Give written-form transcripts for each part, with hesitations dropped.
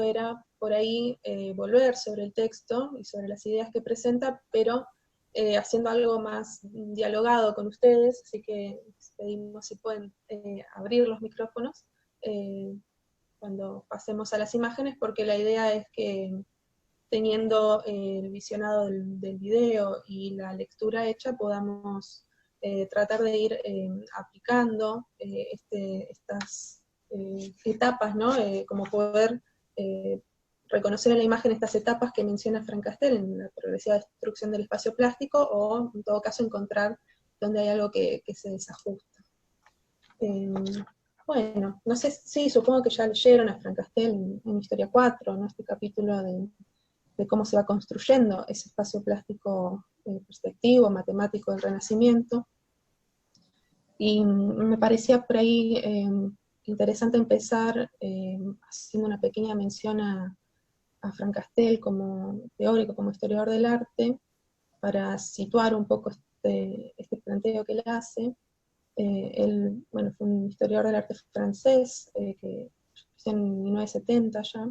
era por ahí volver sobre el texto y sobre las ideas que presenta, pero haciendo algo más dialogado con ustedes, así que les pedimos si pueden abrir los micrófonos cuando pasemos a las imágenes, porque la idea es que teniendo el visionado del video y la lectura hecha, podamos tratar de ir aplicando estas etapas, ¿no? Como poder reconocer en la imagen estas etapas que menciona Frank Castell en la progresiva destrucción del espacio plástico, o en todo caso encontrar donde hay algo que se desajusta. Bueno, no sé, sí, supongo que ya leyeron a Frank Castell en Historia 4, ¿no? Este capítulo de cómo se va construyendo ese espacio plástico perspectivo, matemático del Renacimiento. Y me parecía por ahí interesante empezar haciendo una pequeña mención a Frank Castell como teórico, como historiador del arte, para situar un poco este planteo que él hace. Él, bueno, fue un historiador del arte francés, que nació en 1970 ya,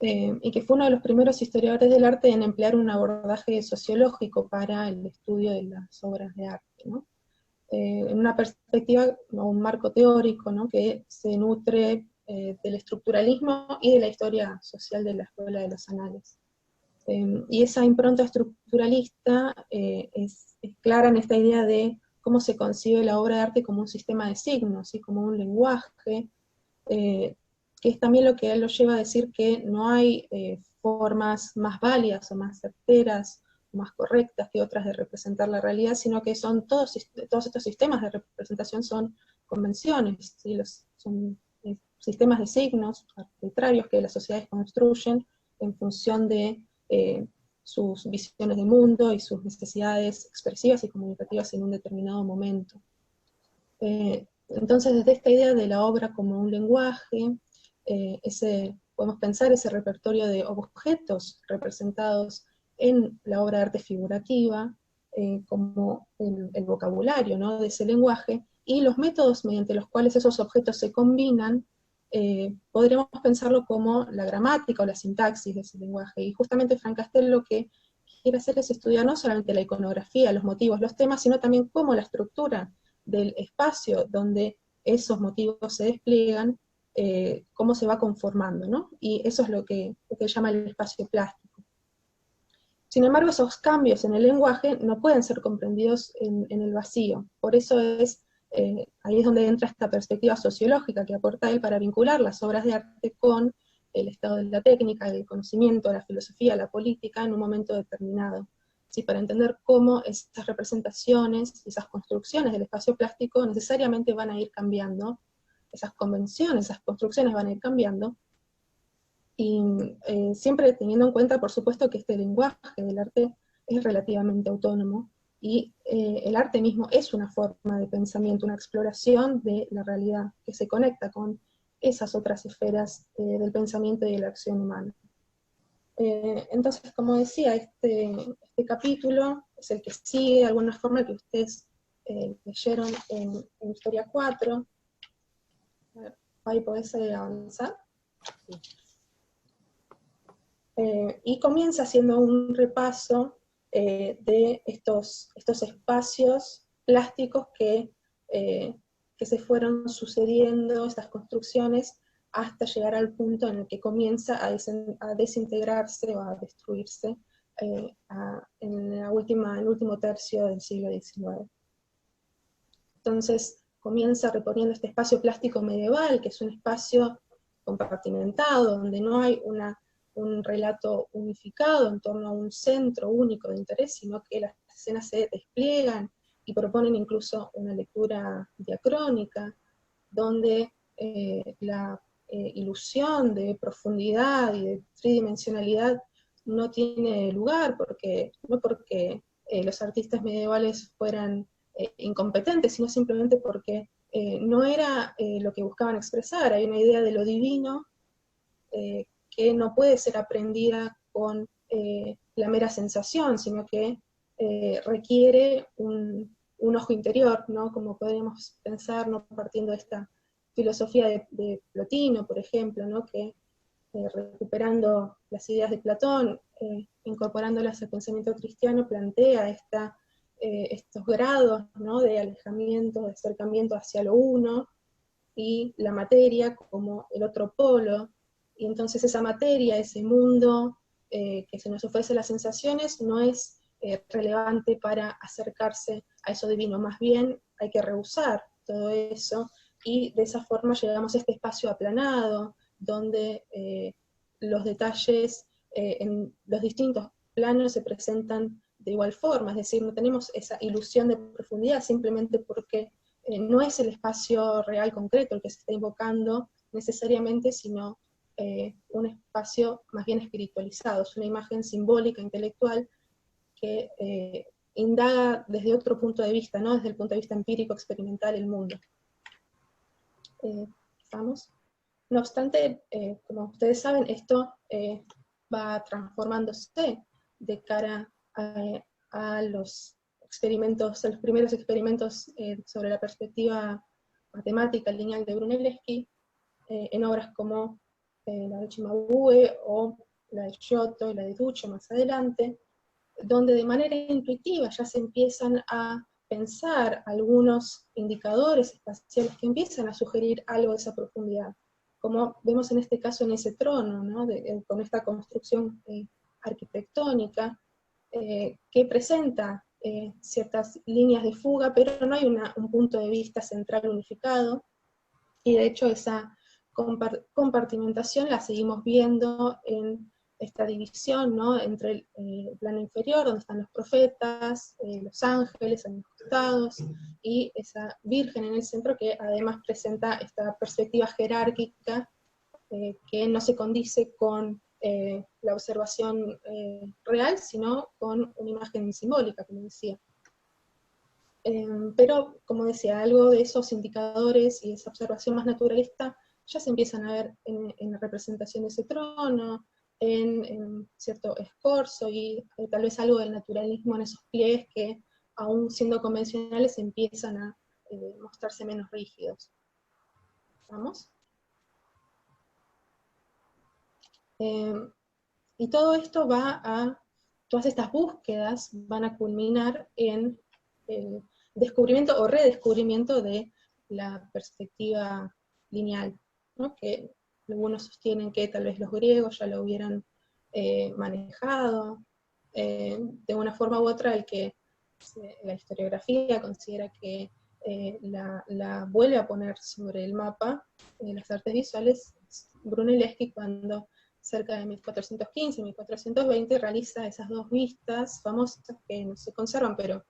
y que fue uno de los primeros historiadores del arte en emplear un abordaje sociológico para el estudio de las obras de arte, ¿no? En una perspectiva o un marco teórico, ¿no? Que se nutre del estructuralismo y de la historia social de la Escuela de los Anales. Y esa impronta estructuralista es clara en esta idea de cómo se concibe la obra de arte como un sistema de signos, ¿sí? Como un lenguaje, que es también lo que él lo lleva a decir que no hay formas más válidas o más certeras, o más correctas que otras de representar la realidad, sino que son todos estos sistemas de representación son convenciones, ¿sí? Son sistemas de signos arbitrarios que las sociedades construyen en función de sus visiones de mundo y sus necesidades expresivas y comunicativas en un determinado momento. Entonces, desde esta idea de la obra como un lenguaje, podemos pensar ese repertorio de objetos representados en la obra de arte figurativa, como el vocabulario, ¿no? De ese lenguaje, y los métodos mediante los cuales esos objetos se combinan, podríamos pensarlo como la gramática o la sintaxis de ese lenguaje. Y justamente Frank Castell lo que quiere hacer es estudiar no solamente la iconografía, los motivos, los temas, sino también cómo la estructura del espacio donde esos motivos se despliegan, cómo se va conformando, ¿no? Y eso es lo que llama el espacio plástico. Sin embargo, esos cambios en el lenguaje no pueden ser comprendidos en el vacío. Por eso ahí es donde entra esta perspectiva sociológica que aporta él para vincular las obras de arte con el estado de la técnica, del conocimiento, la filosofía, la política en un momento determinado. ¿Sí? Para entender cómo esas representaciones, esas construcciones del espacio plástico necesariamente van a ir cambiando, esas convenciones, esas construcciones van a ir cambiando, y siempre teniendo en cuenta, por supuesto, que este lenguaje del arte es relativamente autónomo, y el arte mismo es una forma de pensamiento, una exploración de la realidad que se conecta con esas otras esferas del pensamiento y de la acción humana. Entonces, como decía, este capítulo es el que sigue de alguna forma que ustedes leyeron en Historia 4. A ver, ahí podés avanzar. Sí. Y comienza haciendo un repaso de estos espacios plásticos que se fueron sucediendo, estas construcciones, hasta llegar al punto en el que comienza a desintegrarse o a destruirse en el último tercio del siglo XIX. Entonces comienza reponiendo este espacio plástico medieval, que es un espacio compartimentado, donde no hay un relato unificado en torno a un centro único de interés, sino que las escenas se despliegan y proponen incluso una lectura diacrónica, donde la ilusión de profundidad y de tridimensionalidad no tiene lugar, no porque los artistas medievales fueran incompetentes, sino simplemente porque no era lo que buscaban expresar. Hay una idea de lo divino que no puede ser aprendida con la mera sensación, sino que requiere un ojo interior, ¿no? Como podríamos pensar, ¿no? Partiendo de esta filosofía de Plotino, por ejemplo, ¿no? Que recuperando las ideas de Platón, incorporándolas al pensamiento cristiano, plantea estos grados, ¿no?, de alejamiento, de acercamiento hacia lo uno, y la materia como el otro polo, y entonces esa materia, ese mundo que se nos ofrece las sensaciones, no es relevante para acercarse a eso divino, más bien hay que rehusar todo eso, y de esa forma llegamos a este espacio aplanado, donde los detalles en los distintos planos se presentan de igual forma, es decir, no tenemos esa ilusión de profundidad simplemente porque no es el espacio real concreto el que se está invocando necesariamente, sino un espacio más bien espiritualizado, es una imagen simbólica, intelectual, que indaga desde otro punto de vista, ¿no?, desde el punto de vista empírico, experimental, el mundo. ¿Estamos? No obstante, como ustedes saben, esto va transformándose de cara a los experimentos, a los primeros experimentos sobre la perspectiva matemática lineal de Brunelleschi, en obras como la de Cimabue o la de Giotto y la de Duccio más adelante, donde de manera intuitiva ya se empiezan a pensar algunos indicadores espaciales que empiezan a sugerir algo de esa profundidad, como vemos en este caso en ese trono, ¿no?, con esta construcción arquitectónica, que presenta ciertas líneas de fuga, pero no hay un punto de vista central unificado, y de hecho esa compartimentación la seguimos viendo en esta división, ¿no?, entre el plano inferior, donde están los profetas, los ángeles en los costados, y esa Virgen en el centro, que además presenta esta perspectiva jerárquica que no se condice con la observación real, sino con una imagen simbólica, como decía. Pero, como decía, algo de esos indicadores y esa observación más naturalista ya se empiezan a ver en la representación de ese trono, en cierto escorzo, y tal vez algo del naturalismo en esos pliegues que, aún siendo convencionales, empiezan a mostrarse menos rígidos. ¿Vamos? Y todo esto todas estas búsquedas van a culminar en el descubrimiento o redescubrimiento de la perspectiva lineal, ¿no?, que algunos sostienen que tal vez los griegos ya lo hubieran manejado, de una forma u otra la historiografía considera que la vuelve a poner sobre el mapa las artes visuales Brunelleschi, cuando cerca de 1415 y 1420 realiza esas dos vistas famosas que no se conservan, pero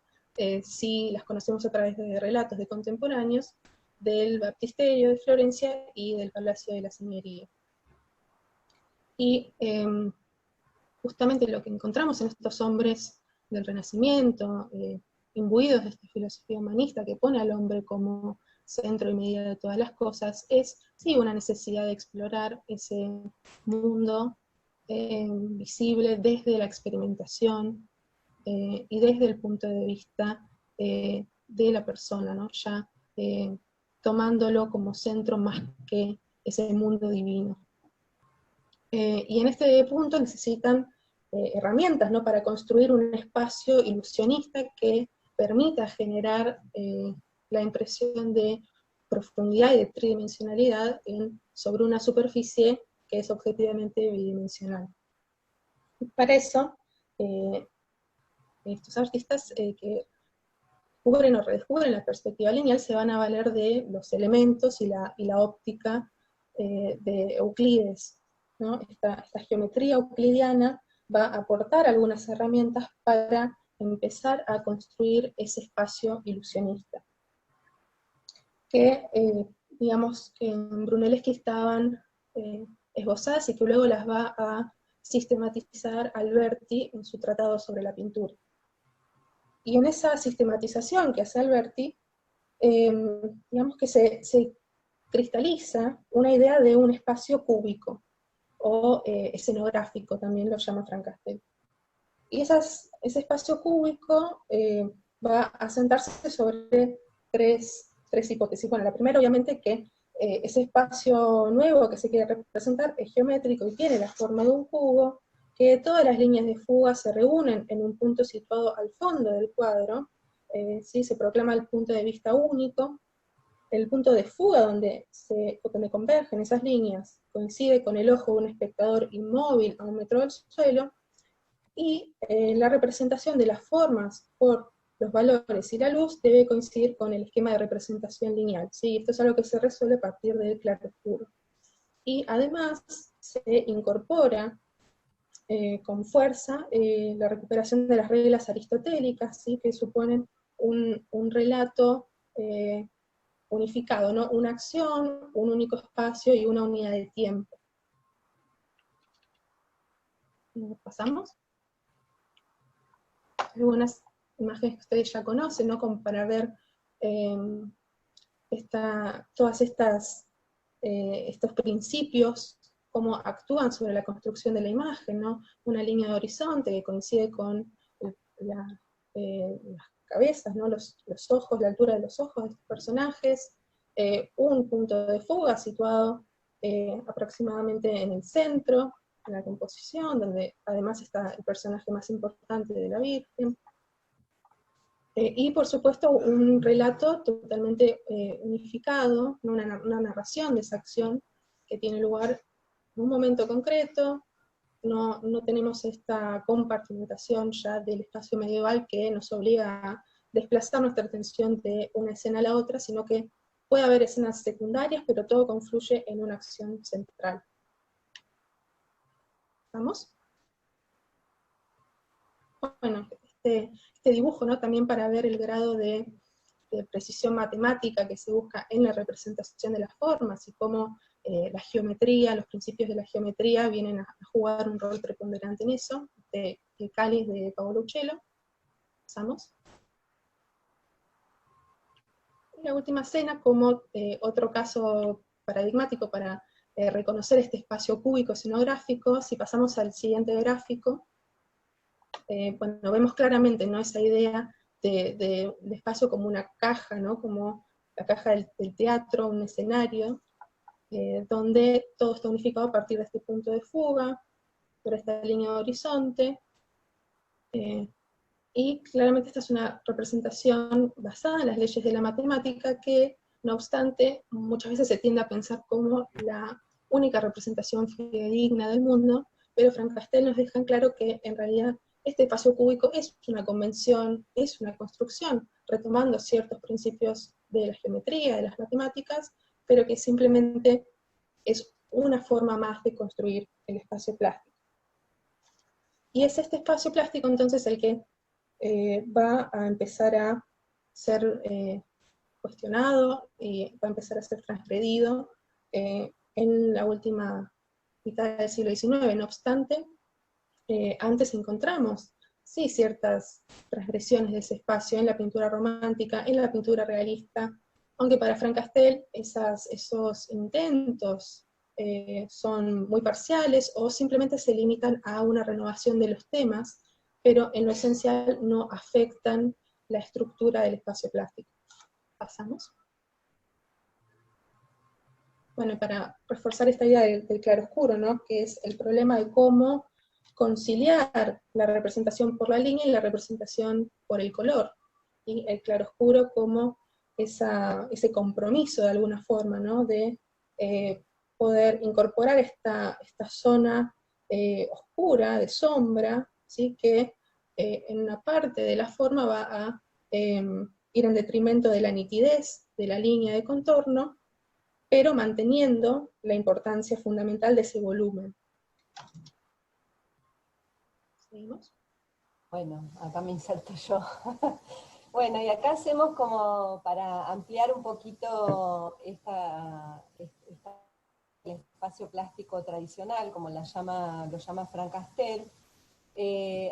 sí las conocemos a través de relatos de contemporáneos, del Baptisterio de Florencia y del Palacio de la Signoria. Y justamente lo que encontramos en estos hombres del Renacimiento, imbuidos de esta filosofía humanista que pone al hombre como centro y medida de todas las cosas, es sí una necesidad de explorar ese mundo visible desde la experimentación y desde el punto de vista de la persona, ¿no?, ya tomándolo como centro más que ese mundo divino. Y en este punto necesitan herramientas, ¿no?, para construir un espacio ilusionista que permita generar la impresión de profundidad y de tridimensionalidad sobre una superficie que es objetivamente bidimensional. Para eso, estos artistas que descubren o redescubren la perspectiva lineal se van a valer de los elementos y la óptica de Euclides, ¿no? Esta geometría euclidiana va a aportar algunas herramientas para empezar a construir ese espacio ilusionista, que digamos que en Brunelleschi estaban esbozadas y que luego las va a sistematizar Alberti en su tratado sobre la pintura. Y en esa sistematización que hace Alberti, digamos que se cristaliza una idea de un espacio cúbico, o escenográfico, también lo llama Frank Castell. Y ese espacio cúbico va a sentarse sobre tres hipótesis. Bueno, la primera obviamente que ese espacio nuevo que se quiere representar es geométrico y tiene la forma de un cubo, que todas las líneas de fuga se reúnen en un punto situado al fondo del cuadro, ¿sí? Se proclama el punto de vista único. El punto de fuga donde convergen esas líneas coincide con el ojo de un espectador inmóvil a 1 metro del suelo, y la representación de las formas por los valores y la luz debe coincidir con el esquema de representación lineal, ¿sí? Esto es algo que se resuelve a partir del claroscuro. Y además se incorpora con fuerza la recuperación de las reglas aristotélicas, ¿sí? Que suponen un relato unificado, ¿no? Una acción, un único espacio y una unidad de tiempo. ¿Pasamos? Algunas imágenes que ustedes ya conocen, ¿no? Como para ver todas estos principios, cómo actúan sobre la construcción de la imagen, ¿no? Una línea de horizonte que coincide con las cabezas, ¿no? Los ojos, la altura de los ojos de estos personajes, un punto de fuga situado aproximadamente en el centro, en la composición, donde además está el personaje más importante de la Virgen, y por supuesto un relato totalmente unificado, ¿no? Una narración de esa acción que tiene lugar en un momento concreto. No tenemos esta compartimentación ya del espacio medieval que nos obliga a desplazar nuestra atención de una escena a la otra, sino que puede haber escenas secundarias, pero todo confluye en una acción central. ¿Vamos? Bueno, este dibujo, ¿no? También para ver el grado de precisión matemática que se busca en la representación de las formas, y cómo la geometría, los principios de la geometría vienen a jugar un rol preponderante en eso, el cáliz de Paolo Uccello. Pasamos. Y la última escena, como otro caso paradigmático para reconocer este espacio cúbico escenográfico. Si pasamos al siguiente gráfico, bueno, vemos claramente, ¿no? Esa idea de espacio como una caja, ¿no? Como la caja del teatro, un escenario, donde todo está unificado a partir de este punto de fuga, por esta línea de horizonte, y claramente esta es una representación basada en las leyes de la matemática que, no obstante, muchas veces se tiende a pensar como la única representación fidedigna del mundo, pero Frank Castell nos deja en claro que en realidad este espacio cúbico es una convención, es una construcción, retomando ciertos principios de la geometría, de las matemáticas, pero que simplemente es una forma más de construir el espacio plástico. Y es este espacio plástico entonces el que va a empezar a ser cuestionado y va a empezar a ser transgredido en la última mitad del siglo XIX. No obstante, antes encontramos, sí, ciertas transgresiones de ese espacio en la pintura romántica, en la pintura realista, aunque para Frank Castell esos intentos son muy parciales o simplemente se limitan a una renovación de los temas, pero en lo esencial no afectan la estructura del espacio plástico. Pasamos. Bueno, para reforzar esta idea del claroscuro, ¿no? Que es el problema de cómo conciliar la representación por la línea y la representación por el color, y el claroscuro como ese compromiso de alguna forma, ¿no? De poder incorporar esta zona oscura, de sombra, ¿sí? Que en una parte de la forma va a ir en detrimento de la nitidez de la línea de contorno, pero manteniendo la importancia fundamental de ese volumen. ¿Seguimos? Bueno, acá me inserto yo. Bueno, y acá hacemos como para ampliar un poquito el espacio plástico tradicional, como lo llama Frank Castell,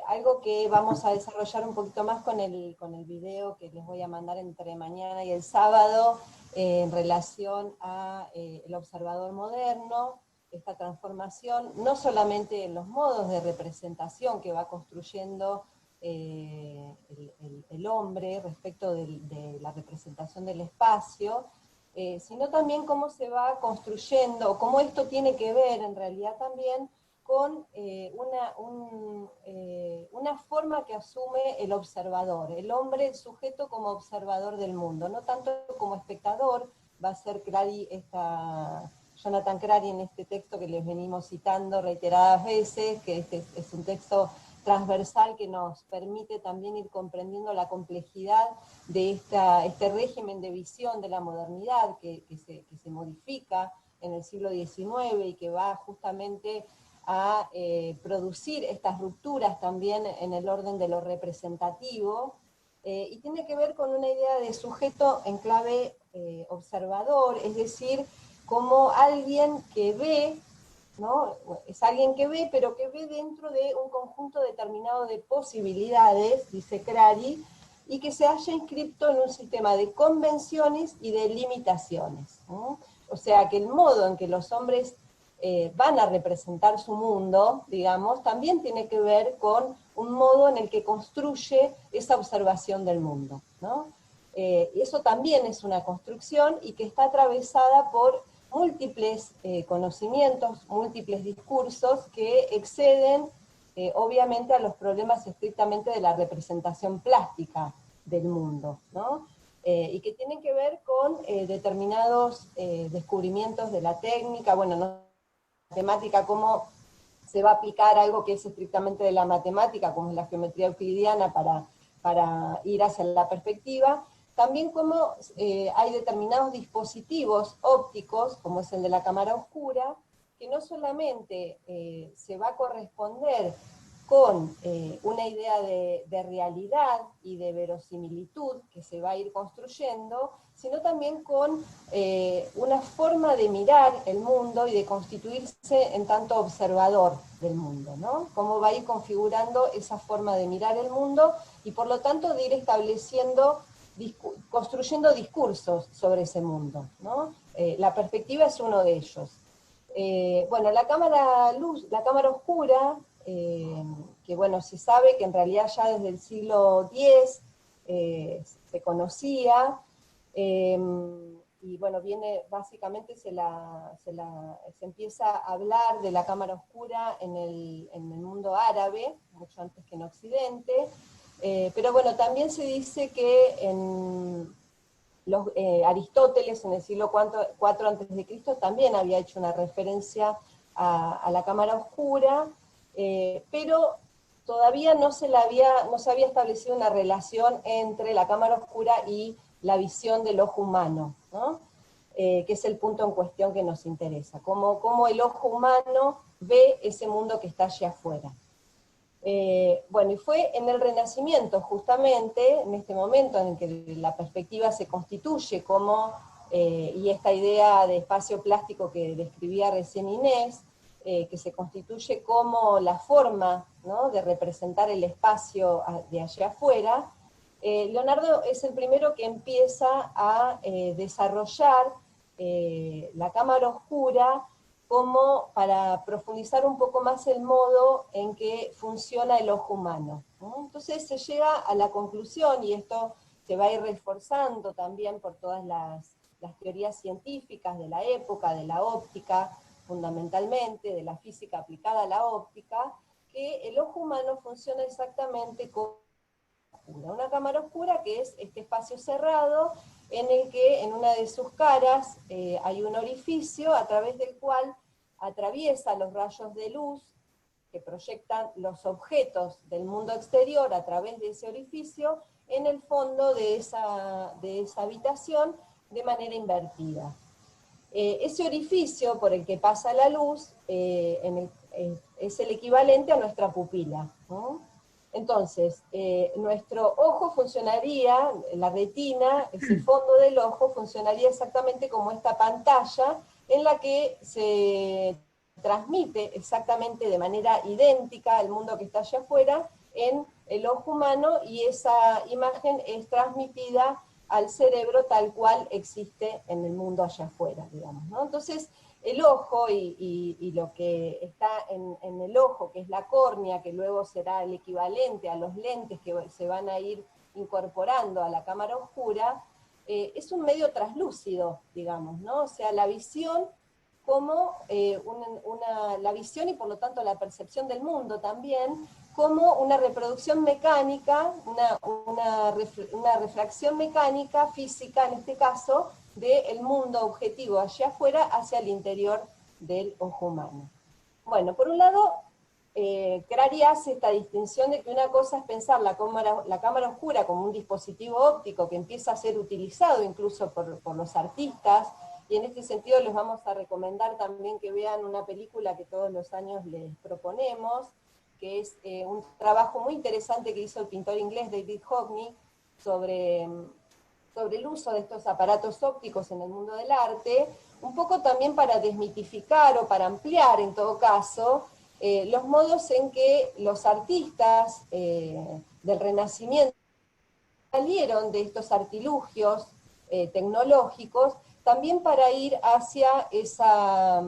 algo que vamos a desarrollar un poquito más con el video que les voy a mandar entre mañana y el sábado, en relación a el observador moderno, esta transformación, no solamente en los modos de representación que va construyendo el hombre respecto de la representación del espacio, sino también cómo se va construyendo, cómo esto tiene que ver en realidad también con una forma que asume el observador, el hombre, el sujeto como observador del mundo, no tanto como espectador. Va a ser Jonathan Crary en este texto que les venimos citando reiteradas veces, que este es un texto transversal que nos permite también ir comprendiendo la complejidad de este régimen de visión de la modernidad que se modifica en el siglo XIX y que va justamente a producir estas rupturas también en el orden de lo representativo, y tiene que ver con una idea de sujeto en clave observador, es decir, como alguien que ve, ¿no? Es alguien que ve, pero que ve dentro de un conjunto determinado de posibilidades, dice Crary, y que se haya inscrito en un sistema de convenciones y de limitaciones, ¿no? O sea, que el modo en que los hombres van a representar su mundo, digamos, también tiene que ver con un modo en el que construye esa observación del mundo, ¿no? Y eso también es una construcción y que está atravesada por múltiples conocimientos, múltiples discursos que exceden obviamente a los problemas estrictamente de la representación plástica del mundo, ¿no? Y que tienen que ver con determinados descubrimientos de la técnica, bueno, no matemática, cómo se va a aplicar algo que es estrictamente de la matemática, como es la geometría euclidiana, para ir hacia la perspectiva. También cómo hay determinados dispositivos ópticos, como es el de la cámara oscura, que no solamente se va a corresponder con una idea de realidad y de verosimilitud que se va a ir construyendo, sino también con una forma de mirar el mundo y de constituirse en tanto observador del mundo, ¿no? Cómo va a ir configurando esa forma de mirar el mundo y por lo tanto de ir estableciendo, construyendo discursos sobre ese mundo, ¿no? La perspectiva es uno de ellos. Bueno, la cámara oscura, que bueno, se sabe que en realidad ya desde el siglo X se conocía, y bueno, básicamente se empieza a hablar de la cámara oscura en el mundo árabe, mucho antes que en Occidente, pero bueno, también se dice que en Aristóteles en el siglo IV a.C. también había hecho una referencia a la cámara oscura, pero todavía no se había establecido una relación entre la cámara oscura y la visión del ojo humano, ¿no? Que es el punto en cuestión que nos interesa, cómo el ojo humano ve ese mundo que está allá afuera. Bueno, y fue en el Renacimiento, justamente, en este momento en el que la perspectiva se constituye como, y esta idea de espacio plástico que describía recién Inés, que se constituye como la forma, ¿no?, de representar el espacio de allá afuera. Leonardo es el primero que empieza a desarrollar la cámara oscura como para profundizar un poco más el modo en que funciona el ojo humano, ¿no? Entonces se llega a la conclusión, y esto se va a ir reforzando también por todas las teorías científicas de la época, de la óptica fundamentalmente, de la física aplicada a la óptica, que el ojo humano funciona exactamente como una cámara oscura, que es este espacio cerrado en el que en una de sus caras hay un orificio a través del cual atraviesa los rayos de luz que proyectan los objetos del mundo exterior a través de ese orificio en el fondo de esa habitación de manera invertida. Ese orificio por el que pasa la luz es el equivalente a nuestra pupila, ¿no? Entonces, nuestro ojo funcionaría, la retina, ese fondo del ojo, funcionaría exactamente como esta pantalla en la que se transmite exactamente de manera idéntica el mundo que está allá afuera en el ojo humano, y esa imagen es transmitida al cerebro tal cual existe en el mundo allá afuera, digamos, ¿no? Entonces, el ojo y lo que está en el ojo, que es la córnea, que luego será el equivalente a los lentes que se van a ir incorporando a la cámara oscura, es un medio traslúcido, digamos, ¿no? O sea, la visión como la visión y por lo tanto la percepción del mundo también, como una reproducción mecánica, una refracción mecánica, física en este caso, del mundo objetivo allá afuera hacia el interior del ojo humano. Bueno, por un lado, Crary hace esta distinción de que una cosa es pensar la cámara oscura como un dispositivo óptico que empieza a ser utilizado incluso por los artistas, y en este sentido les vamos a recomendar también que vean una película que todos los años les proponemos, que es un trabajo muy interesante que hizo el pintor inglés David Hockney sobre el uso de estos aparatos ópticos en el mundo del arte, un poco también para desmitificar o para ampliar en todo caso los modos en que los artistas del Renacimiento salieron de estos artilugios tecnológicos, también para ir hacia esa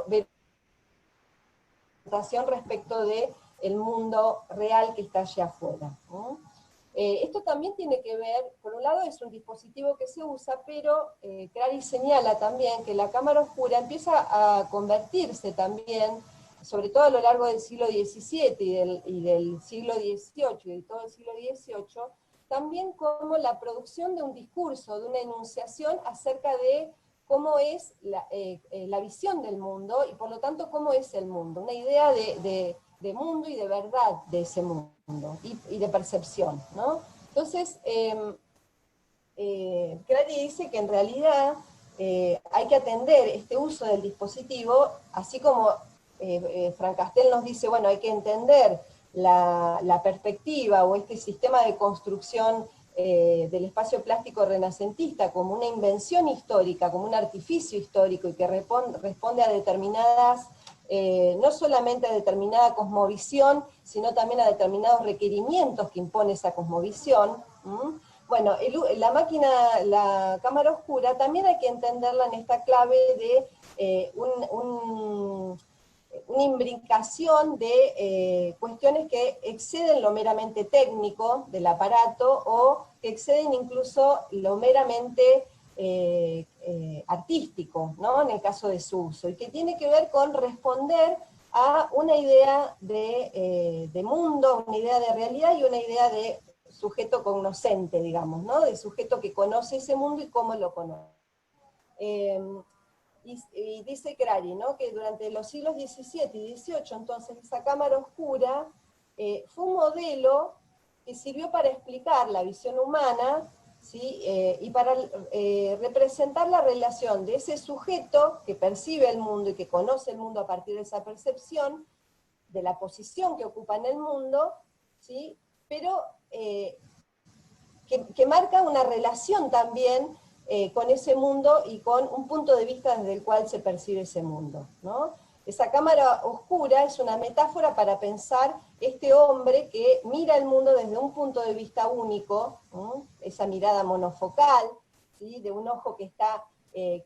verificación respecto del mundo real que está allá afuera, ¿no? Esto también tiene que ver, por un lado es un dispositivo que se usa, pero Crary señala también que la cámara oscura empieza a convertirse también, sobre todo a lo largo del siglo XVII y del siglo XVIII y de todo el siglo XVIII, también como la producción de un discurso, de una enunciación acerca de cómo es la visión del mundo y por lo tanto cómo es el mundo, una idea de mundo y de verdad de ese mundo y de percepción, ¿no? Entonces, Crary dice que en realidad hay que atender este uso del dispositivo, así como Frank Castell nos dice, bueno, hay que entender la perspectiva o este sistema de construcción del espacio plástico renacentista como una invención histórica, como un artificio histórico y que responde a determinadas no solamente a determinada cosmovisión, sino también a determinados requerimientos que impone esa cosmovisión. Bueno, la cámara oscura también hay que entenderla en esta clave de una imbricación de cuestiones que exceden lo meramente técnico del aparato o que exceden incluso lo meramente artístico, ¿no? En el caso de su uso, y que tiene que ver con responder a una idea de mundo, una idea de realidad y una idea de sujeto cognoscente, digamos, ¿no? De sujeto que conoce ese mundo y cómo lo conoce. Y dice Crary, ¿no? Que durante los siglos XVII y XVIII, entonces, esa cámara oscura fue un modelo que sirvió para explicar la visión humana, ¿sí? Y para representar la relación de ese sujeto que percibe el mundo y que conoce el mundo a partir de esa percepción, de la posición que ocupa en el mundo, ¿sí? Pero que marca una relación también con ese mundo y con un punto de vista desde el cual se percibe ese mundo, ¿no? Esa cámara oscura es una metáfora para pensar este hombre que mira el mundo desde un punto de vista único, ¿no? Esa mirada monofocal, ¿sí? De un ojo que está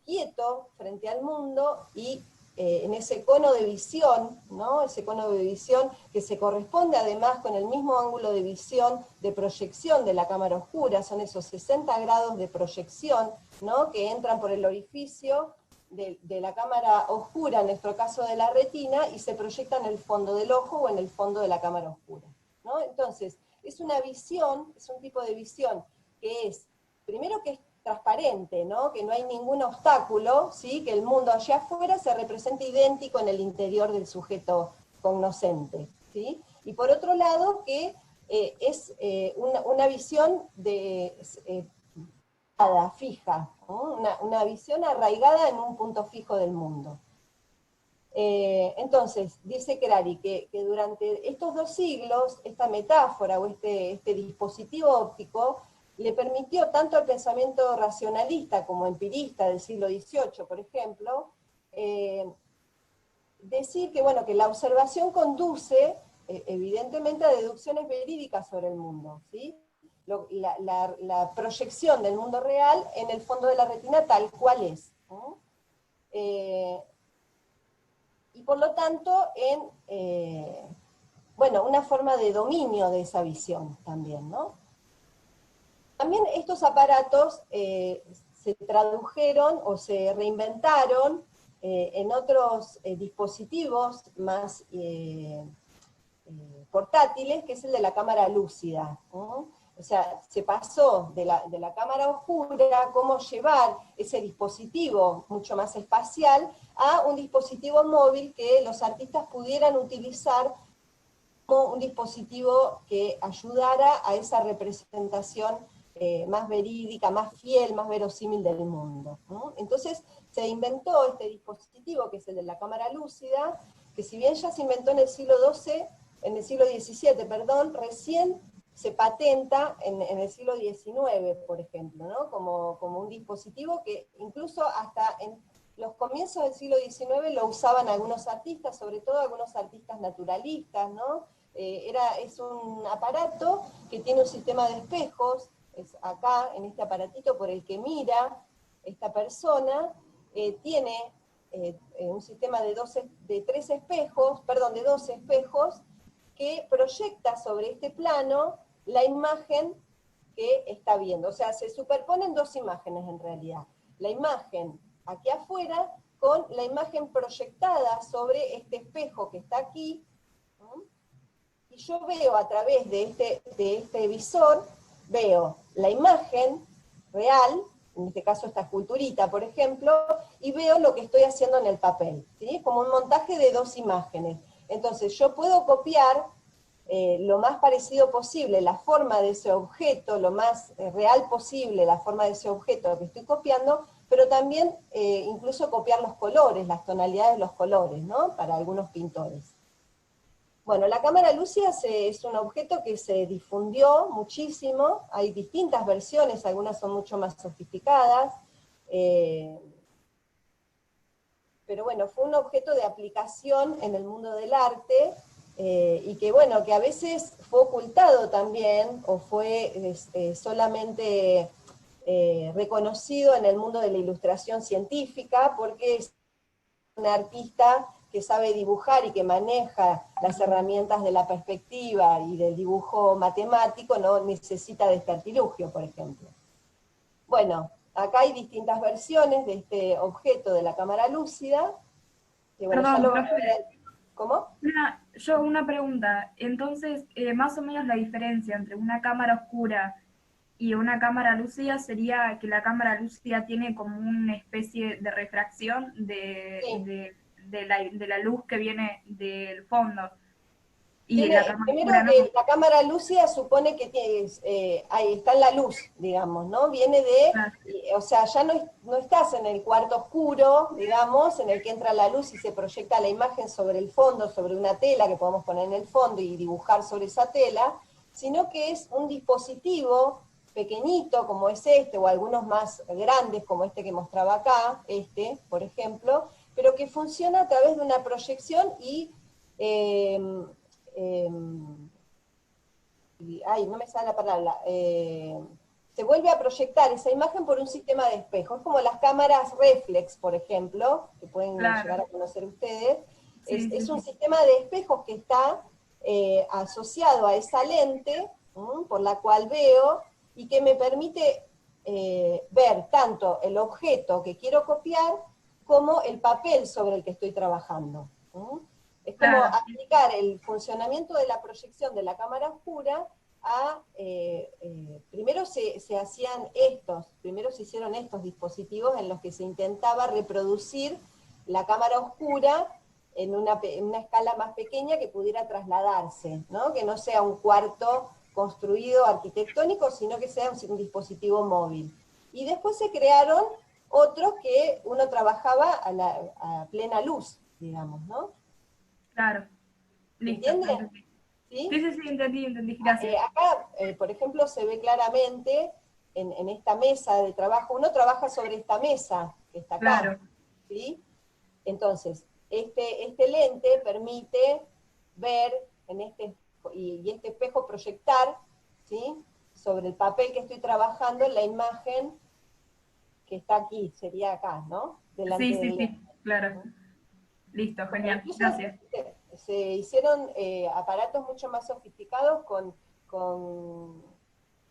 quieto frente al mundo y en ese cono de visión, ¿no? Ese cono de visión que se corresponde además con el mismo ángulo de visión de proyección de la cámara oscura, son esos 60 grados de proyección, ¿no? Que entran por el orificio de la cámara oscura, en nuestro caso de la retina, y se proyectan en el fondo del ojo o en el fondo de la cámara oscura, ¿no? Entonces, es una visión, es un tipo de visión que es, primero que es transparente, ¿no? Que no hay ningún obstáculo, ¿sí? Que el mundo allá afuera se representa idéntico en el interior del sujeto cognoscente, ¿sí? Y por otro lado, que es una visión fija, ¿no? Una visión arraigada en un punto fijo del mundo. Entonces, dice Crary que durante estos 2 siglos, esta metáfora o este dispositivo óptico le permitió tanto al pensamiento racionalista como empirista del siglo XVIII, por ejemplo, decir que, bueno, que la observación conduce evidentemente a deducciones verídicas sobre el mundo, ¿sí? La proyección del mundo real en el fondo de la retina tal cual es, ¿no? Y por lo tanto bueno, una forma de dominio de esa visión también, ¿no? También estos aparatos se tradujeron o se reinventaron en otros dispositivos más portátiles, que es el de la cámara lúcida, ¿no? O sea, se pasó de la cámara oscura, cómo llevar ese dispositivo mucho más espacial, a un dispositivo móvil que los artistas pudieran utilizar como un dispositivo que ayudara a esa representación más verídica, más fiel, más verosímil del mundo, ¿no? Entonces se inventó este dispositivo, que es el de la cámara lúcida, que si bien ya se inventó en el siglo XII, en el siglo XVII, perdón, recién se patenta en el siglo XIX, por ejemplo, ¿no? Como un dispositivo que incluso hasta en los comienzos del siglo XIX lo usaban algunos artistas, sobre todo algunos artistas naturalistas, ¿no? Es un aparato que tiene un sistema de espejos, es acá, en este aparatito por el que mira esta persona, tiene un sistema de 12 espejos, que proyecta sobre este plano la imagen que está viendo. O sea, se superponen dos imágenes en realidad. La imagen aquí afuera con la imagen proyectada sobre este espejo que está aquí, ¿no? Y yo veo a través de este visor, veo la imagen real, en este caso esta esculturita, por ejemplo, y veo lo que estoy haciendo en el papel, ¿sí? Como un montaje de dos imágenes. Entonces yo puedo copiar lo más parecido posible la forma de ese objeto, lo más real posible la forma de ese objeto que estoy copiando, pero también incluso copiar los colores, las tonalidades de los colores, ¿no? Para algunos pintores. Bueno, la cámara lúcida es un objeto que se difundió muchísimo, hay distintas versiones, algunas son mucho más sofisticadas, pero bueno, fue un objeto de aplicación en el mundo del arte, y que bueno, que a veces fue ocultado también, o fue solamente reconocido en el mundo de la ilustración científica, porque es un artista que sabe dibujar y que maneja las herramientas de la perspectiva y del dibujo matemático, no necesita de este artilugio, por ejemplo. Bueno, acá hay distintas versiones de este objeto de la cámara lúcida, que bueno, Perdón, ya lo van a profe, ver. ¿Cómo? una pregunta. Entonces, más o menos la diferencia entre una cámara oscura y una cámara lúcida sería que la cámara lúcida tiene como una especie de refracción Sí. de la luz que viene del fondo, y la cámara Primero oscura no. que la cámara lúcida supone que ahí está en la luz, digamos, ¿no? Viene Claro, o sea, ya no estás en el cuarto oscuro, digamos, en el que entra la luz y se proyecta la imagen sobre el fondo, sobre una tela que podemos poner en el fondo y dibujar sobre esa tela, sino que es un dispositivo pequeñito como es este, o algunos más grandes como este que mostraba acá, por ejemplo, pero que funciona a través de una proyección y eh, eh, no me sale la palabra, se vuelve a proyectar esa imagen por un sistema de espejos. Es como las cámaras reflex, por ejemplo, que pueden llegar claro. a conocer ustedes. Sí, sí, Es un sí. sistema de espejos que está asociado a esa lente, por la cual veo, y que me permite ver tanto el objeto que quiero copiar como el papel sobre el que estoy trabajando. Es como Claro, aplicar el funcionamiento de la proyección de la cámara oscura a, primero primero se hicieron estos dispositivos en los que se intentaba reproducir la cámara oscura en una escala más pequeña que pudiera trasladarse, ¿no? Que no sea un cuarto construido arquitectónico, sino que sea un dispositivo móvil. Y después se crearon otros que uno trabajaba a plena luz, digamos, ¿no? claro. ¿Se Listo, entiende? entendí. ¿Sí? Sí, sí, sí, entendí, gracias. Acá, por ejemplo, se ve claramente en esta mesa de trabajo, uno trabaja sobre esta mesa que está acá, Claro, ¿sí? Entonces, este lente permite ver y este espejo proyectar, ¿sí? Sobre el papel que estoy trabajando la imagen que está aquí, sería acá, ¿no? Delante sí, del sí, sí, lente. claro. Listo, Bueno, genial, incluso gracias. se hicieron aparatos mucho más sofisticados con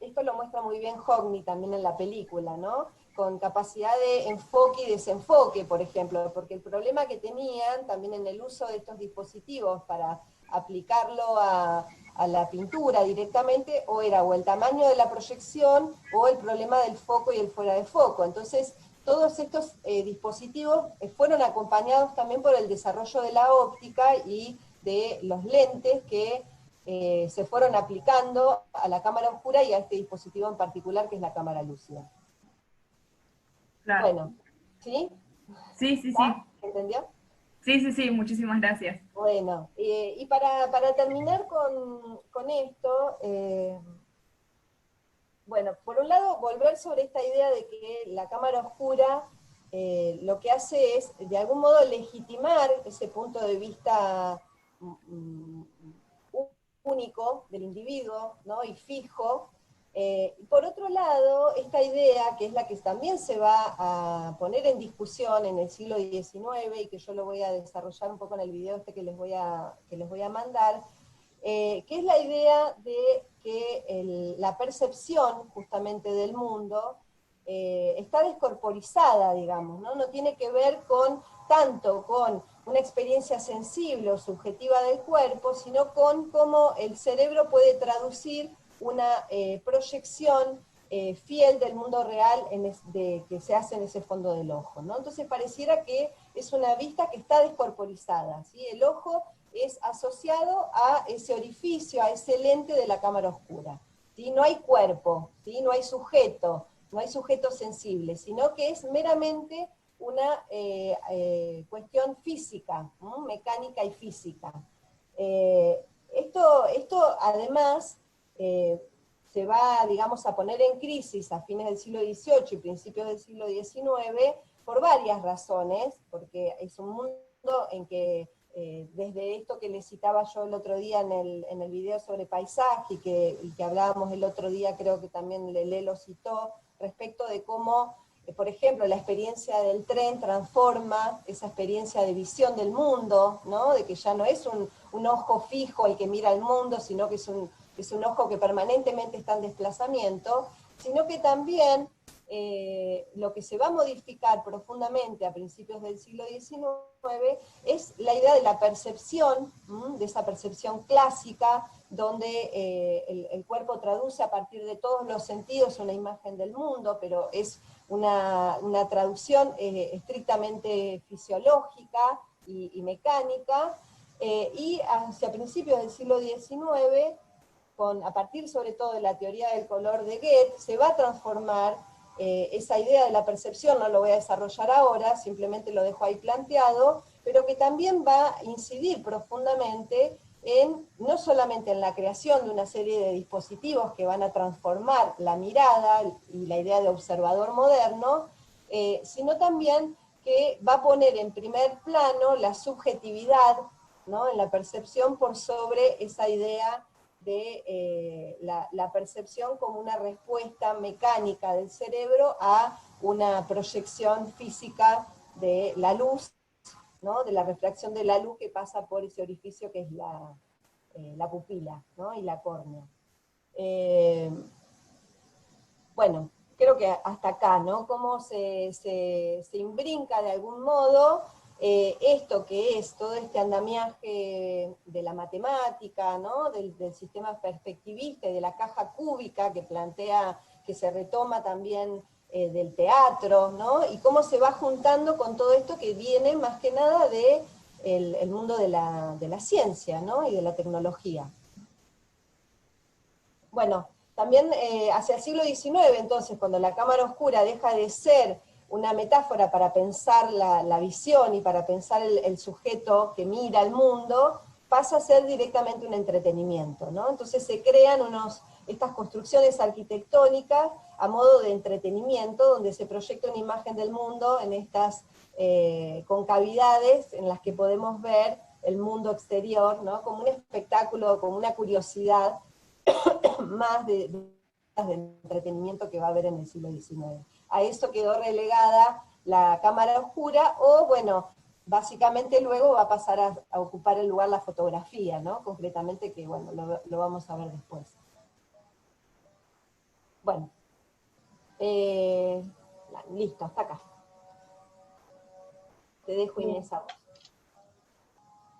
esto lo muestra muy bien Hockney también en la película, ¿no? Con capacidad de enfoque y desenfoque, por ejemplo, porque el problema que tenían también en el uso de estos dispositivos para aplicarlo a la pintura directamente, o era o el tamaño de la proyección o el problema del foco y el fuera de foco. Entonces, todos estos dispositivos fueron acompañados también por el desarrollo de la óptica y de los lentes que se fueron aplicando a la cámara oscura y a este dispositivo en particular que es la cámara lúcida. Claro. Bueno, ¿sí? Sí, sí, sí. ¿Entendió? Sí, sí, sí, muchísimas gracias. Bueno, y para terminar con esto, bueno, por un lado, volver sobre esta idea de que la cámara oscura lo que hace es, de algún modo, legitimar ese punto de vista único del individuo, ¿no? Y fijo. Por otro lado, esta idea, que es la que también se va a poner en discusión en el siglo XIX, y que yo lo voy a desarrollar un poco en el video este que les voy a mandar, que es la idea de que la percepción justamente del mundo está descorporizada, digamos, ¿no? No tiene que ver tanto con una experiencia sensible o subjetiva del cuerpo, sino con cómo el cerebro puede traducir una proyección fiel del mundo real que se hace en ese fondo del ojo, ¿no? Entonces pareciera que es una vista que está descorporizada, ¿sí? El ojo es asociado a ese orificio, a ese lente de la cámara oscura, ¿sí? No hay cuerpo, ¿sí? No hay sujeto sensible, sino que es meramente una cuestión física, ¿no? Mecánica y física. Esto además se va, digamos, a poner en crisis a fines del siglo XVIII y principios del siglo XIX por varias razones, porque es un mundo en que desde esto que les citaba yo el otro día en el video sobre paisaje, y que hablábamos el otro día, creo que también Lelé lo citó, respecto de cómo, por ejemplo, la experiencia del tren transforma esa experiencia de visión del mundo, ¿no? De que ya no es un ojo fijo el que mira el mundo, sino que es un ojo que permanentemente está en desplazamiento, sino que también lo que se va a modificar profundamente a principios del siglo XIX es la idea de la percepción, de esa percepción clásica, donde el cuerpo traduce a partir de todos los sentidos una imagen del mundo, pero es una traducción estrictamente fisiológica y mecánica, y hacia principios del siglo XIX, a partir sobre todo de la teoría del color de Goethe, se va a transformar esa idea de la percepción, no lo voy a desarrollar ahora, simplemente lo dejo ahí planteado, pero que también va a incidir profundamente no solamente en la creación de una serie de dispositivos que van a transformar la mirada y la idea de observador moderno, sino también que va a poner en primer plano la subjetividad, ¿no? En la percepción por sobre esa idea de la percepción como una respuesta mecánica del cerebro a una proyección física de la luz, ¿no? De la refracción de la luz que pasa por ese orificio que es la pupila, ¿no? Y la córnea. Bueno, creo que hasta acá, ¿no? Cómo se imbrinca de algún modo esto que es todo este andamiaje de la matemática, ¿no? Del sistema perspectivista y de la caja cúbica que plantea, que se retoma también del teatro, ¿no? Y cómo se va juntando con todo esto que viene más que nada del mundo de la ciencia, ¿no? Y de la tecnología. Bueno, también hacia el siglo XIX, entonces, cuando la cámara oscura deja de ser una metáfora para pensar la visión y para pensar el sujeto que mira el mundo, pasa a ser directamente un entretenimiento, ¿no? Entonces se crean estas construcciones arquitectónicas a modo de entretenimiento, donde se proyecta una imagen del mundo en estas concavidades en las que podemos ver el mundo exterior, ¿no? Como un espectáculo, como una curiosidad más de entretenimiento que va a haber en el siglo XIX. A eso quedó relegada la cámara oscura, o bueno, básicamente luego va a pasar a ocupar el lugar la fotografía, ¿no? Concretamente, que bueno, lo vamos a ver después. Bueno, listo, hasta acá. Te dejo, Inés, a vos.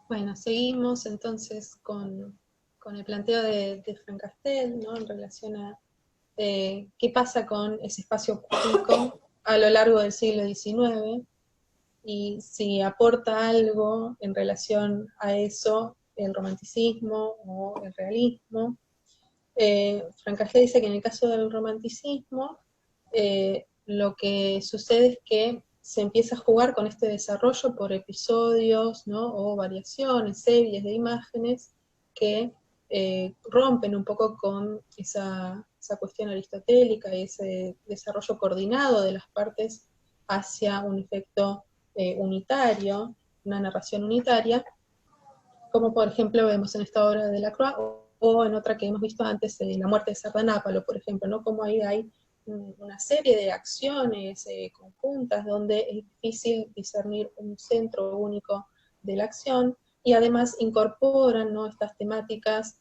Bueno, seguimos entonces con el planteo de Frank Castell, ¿no? En relación a qué pasa con ese espacio público a lo largo del siglo XIX, y si aporta algo en relación a eso el romanticismo o el realismo. Frank Castell dice que en el caso del romanticismo, lo que sucede es que se empieza a jugar con este desarrollo por episodios, ¿no? O variaciones, series de imágenes que rompen un poco con esa cuestión aristotélica y ese desarrollo coordinado de las partes hacia un efecto unitario, una narración unitaria, como por ejemplo vemos en esta obra de Delacroix, o en otra que hemos visto antes, La muerte de Sardanápalo, por ejemplo, ¿no? Como ahí hay una serie de acciones conjuntas donde es difícil discernir un centro único de la acción, y además incorporan, ¿no? Estas temáticas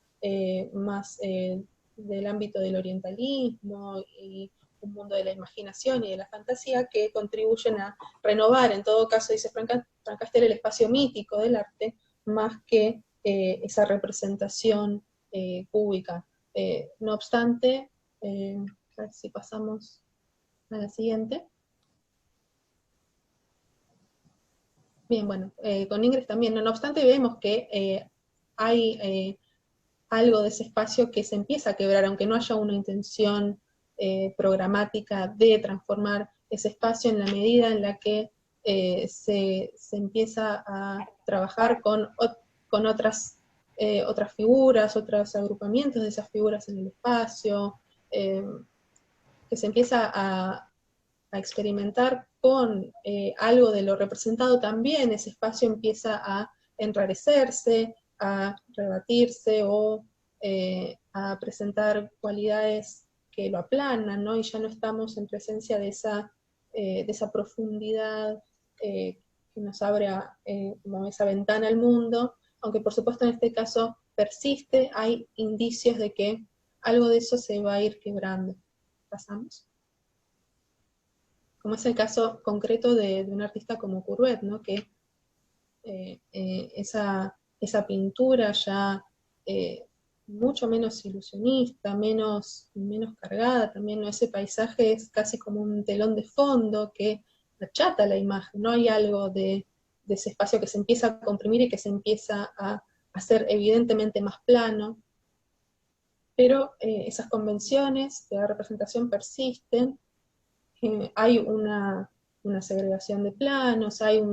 más del ámbito del orientalismo y un mundo de la imaginación y de la fantasía, que contribuyen a renovar, en todo caso, dice Frank Castell, el espacio mítico del arte, más que esa representación cúbica. No obstante, a ver si pasamos a la siguiente. Bien, bueno, con Ingres también, no obstante vemos que hay algo de ese espacio que se empieza a quebrar, aunque no haya una intención programática de transformar ese espacio, en la medida en la que se empieza a trabajar con otras figuras, otros agrupamientos de esas figuras en el espacio, que se empieza a experimentar con algo de lo representado, también ese espacio empieza a enrarecerse, a rebatirse o a presentar cualidades que lo aplanan, ¿no? Y ya no estamos en presencia de esa profundidad que nos abre como esa ventana al mundo, aunque por supuesto en este caso persiste, hay indicios de que algo de eso se va a ir quebrando. Pasamos. Como es el caso concreto de un artista como Courbet, ¿no? Que esa pintura ya mucho menos ilusionista, menos cargada también, ¿no? Ese paisaje es casi como un telón de fondo que achata la imagen, no hay algo de ese espacio que se empieza a comprimir y que se empieza a hacer evidentemente más plano, pero esas convenciones de la representación persisten. Hay una segregación de planos, hay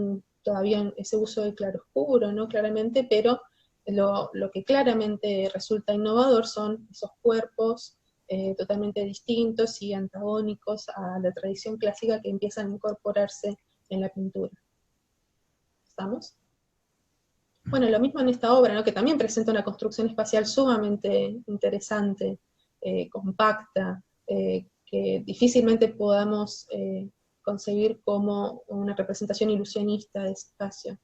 todavía ese uso del claroscuro, ¿no? Claramente, pero lo que claramente resulta innovador son esos cuerpos totalmente distintos y antagónicos a la tradición clásica que empiezan a incorporarse en la pintura. ¿Estamos? Bueno, lo mismo en esta obra, ¿no? Que también presenta una construcción espacial sumamente interesante, compacta, que difícilmente podamos concebir como una representación ilusionista de ese espacio.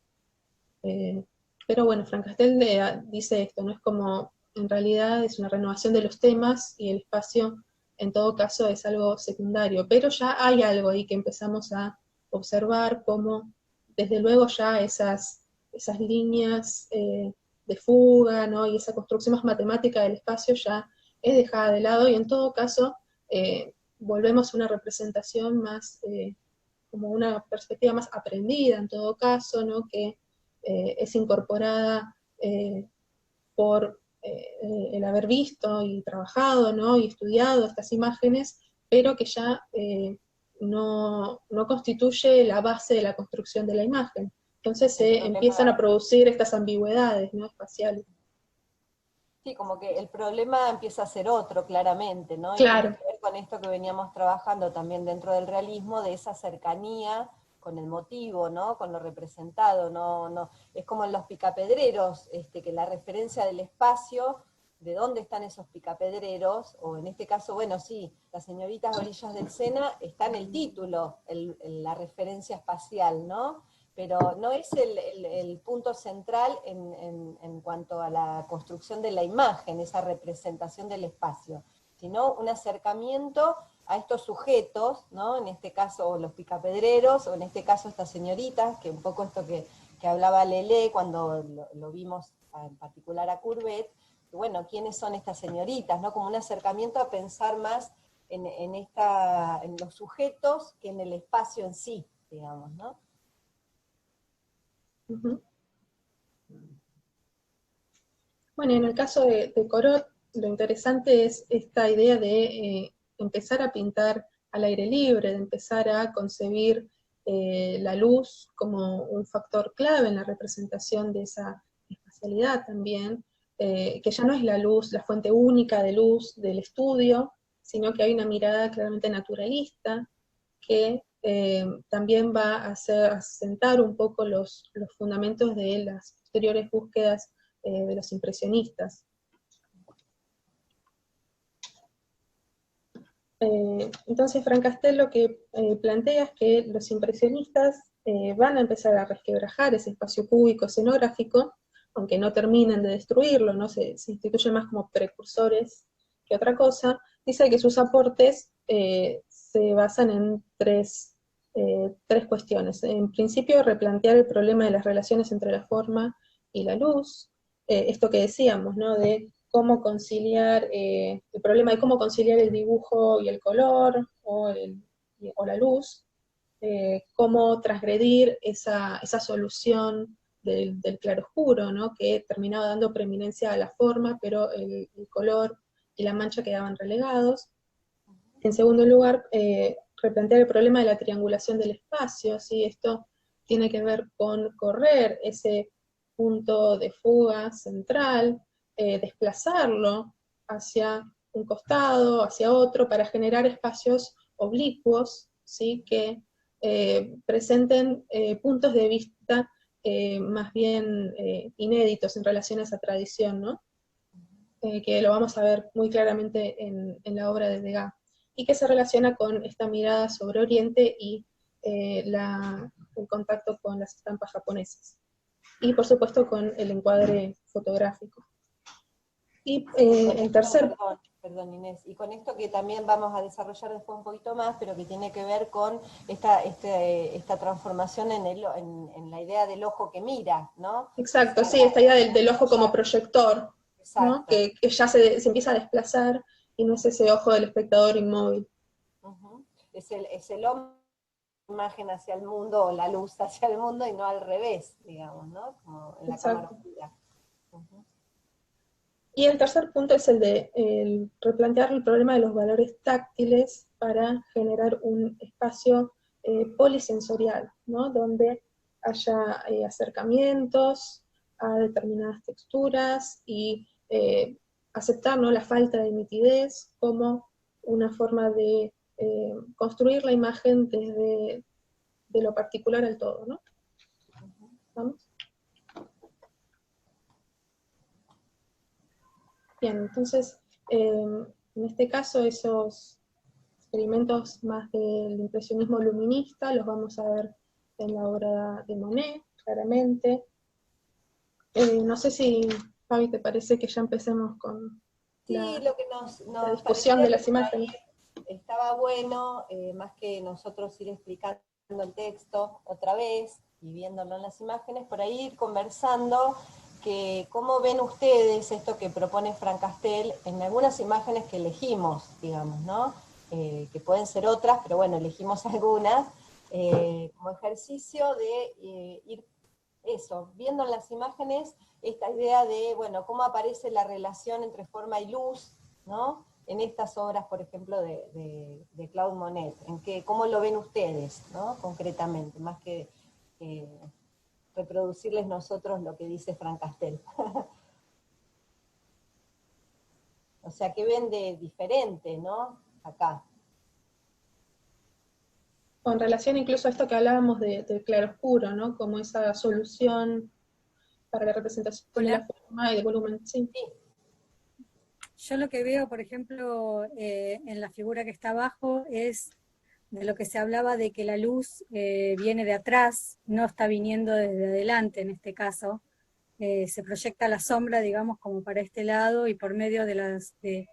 Pero bueno, Frank Castell dice esto, ¿no? Es como, en realidad es una renovación de los temas y el espacio en todo caso es algo secundario, pero ya hay algo ahí que empezamos a observar, como desde luego ya esas líneas de fuga, ¿no? Y esa construcción más matemática del espacio ya es dejada de lado, y en todo caso volvemos a una representación más, como una perspectiva más aprendida en todo caso, ¿no? Que es incorporada por el haber visto y trabajado, ¿no? Y estudiado estas imágenes, pero que ya no constituye la base de la construcción de la imagen. Entonces se empiezan a producir estas ambigüedades, ¿no? Espaciales. Sí, como que el problema empieza a ser otro, claramente, ¿no? Claro. Y tiene que ver con esto que veníamos trabajando también dentro del realismo, de esa cercanía con el motivo, ¿no? Con lo representado, no. Es como en los picapedreros, que la referencia del espacio, de dónde están esos picapedreros, o en este caso, bueno, sí, las señoritas orillas del Sena, está en el título, la referencia espacial, ¿no? Pero no es el punto central en cuanto a la construcción de la imagen, esa representación del espacio. sino un acercamiento a estos sujetos, ¿no? En este caso los picapedreros, o en este caso estas señoritas, que un poco esto que hablaba Lelé cuando lo vimos en particular a Courbet, y bueno, ¿quiénes son estas señoritas? ¿No? Como un acercamiento a pensar más en los sujetos que en el espacio en sí, digamos, ¿no? Ujú. Bueno, en el caso de Corot, lo interesante es esta idea de empezar a pintar al aire libre, de empezar a concebir la luz como un factor clave en la representación de esa espacialidad también, que ya no es la luz, la fuente única de luz del estudio, sino que hay una mirada claramente naturalista que también va a sentar un poco los fundamentos de las posteriores búsquedas de los impresionistas. Entonces Frank Castell lo que plantea es que los impresionistas van a empezar a resquebrajar ese espacio cúbico escenográfico, aunque no terminen de destruirlo, ¿no? se instituyen más como precursores que otra cosa. Dice que sus aportes se basan en tres cuestiones. En principio, replantear el problema de las relaciones entre la forma y la luz, esto que decíamos, ¿no? De cómo conciliar, el problema de cómo conciliar el dibujo y el color, o la luz, cómo transgredir esa solución del claroscuro, ¿no? Que terminaba dando preeminencia a la forma, pero el color y la mancha quedaban relegados. En segundo lugar, replantear el problema de la triangulación del espacio, ¿sí? Esto tiene que ver con correr ese punto de fuga central, desplazarlo hacia un costado, hacia otro, para generar espacios oblicuos, ¿sí? Que presenten puntos de vista más bien inéditos en relación a esa tradición, ¿no? Que lo vamos a ver muy claramente en la obra de Degas, y que se relaciona con esta mirada sobre Oriente y el contacto con las estampas japonesas. Y por supuesto con el encuadre fotográfico. Y el tercer... Perdón, Inés, y con esto que también vamos a desarrollar después un poquito más, pero que tiene que ver con esta transformación en la idea del ojo que mira, ¿no? Exacto, sí, esta idea del ojo como proyector, ¿no? Que ya se empieza a desplazar y no es ese ojo del espectador inmóvil. Uh-huh. Es el hombre, imagen hacia el mundo, o la luz hacia el mundo, y no al revés, digamos, ¿no? Como en la cámara oscura. Uh-huh. Y el tercer punto es el de replantear el problema de los valores táctiles para generar un espacio polisensorial, ¿no? Donde haya acercamientos a determinadas texturas y aceptar, ¿no? La falta de nitidez como una forma de construir la imagen desde de lo particular al todo, ¿no? ¿Vamos? Bien, entonces, en este caso, esos experimentos más del impresionismo luminista los vamos a ver en la obra de Monet, claramente. No sé si, Fabi, te parece que ya empecemos con lo que la discusión de las imágenes. Estaba bueno, más que nosotros ir explicando el texto otra vez y viéndolo en las imágenes, por ahí ir conversando que cómo ven ustedes esto que propone Frank Castell en algunas imágenes que elegimos, digamos, ¿no? Que pueden ser otras, pero bueno, elegimos algunas, como ejercicio de ir viendo en las imágenes esta idea de, bueno, cómo aparece la relación entre forma y luz, ¿no? En estas obras, por ejemplo, de Claude Monet, cómo lo ven ustedes, ¿no? Concretamente, más que reproducirles nosotros lo que dice Frank Castell. O sea, que ven de diferente, ¿no? Acá. Con relación incluso a esto que hablábamos del claroscuro, ¿no? Como esa solución para la representación de la forma y del volumen. Sí. Yo lo que veo, por ejemplo, en la figura que está abajo, es de lo que se hablaba de que la luz viene de atrás, no está viniendo desde adelante en este caso. Se proyecta la sombra, digamos, como para este lado, y por medio de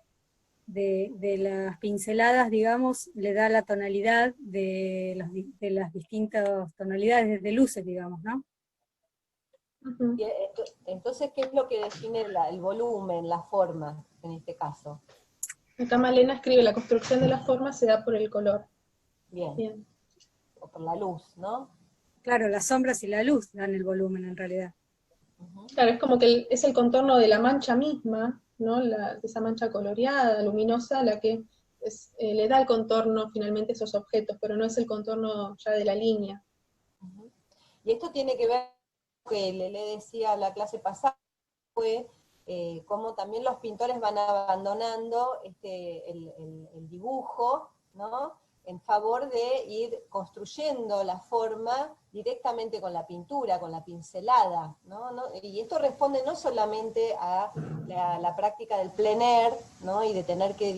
de las pinceladas, digamos, le da la tonalidad de las distintas tonalidades de luces, digamos, ¿no? Y entonces, ¿qué es lo que define el volumen, la forma, en este caso? Acá Malena escribe, la construcción de la forma se da por el color. Bien. Bien. O por la luz, ¿no? Claro, las sombras y la luz dan el volumen en realidad. Claro, es como que es el contorno de la mancha misma, ¿no? Esa mancha coloreada, luminosa, la que le da el contorno finalmente a esos objetos, pero no es el contorno ya de la línea. Y esto tiene que ver con lo que le decía a la clase pasada, fue cómo también los pintores van abandonando el dibujo, ¿no? En favor de ir construyendo la forma directamente con la pintura, con la pincelada, ¿no? Y esto responde no solamente a la práctica del plein air, ¿no? Y de tener que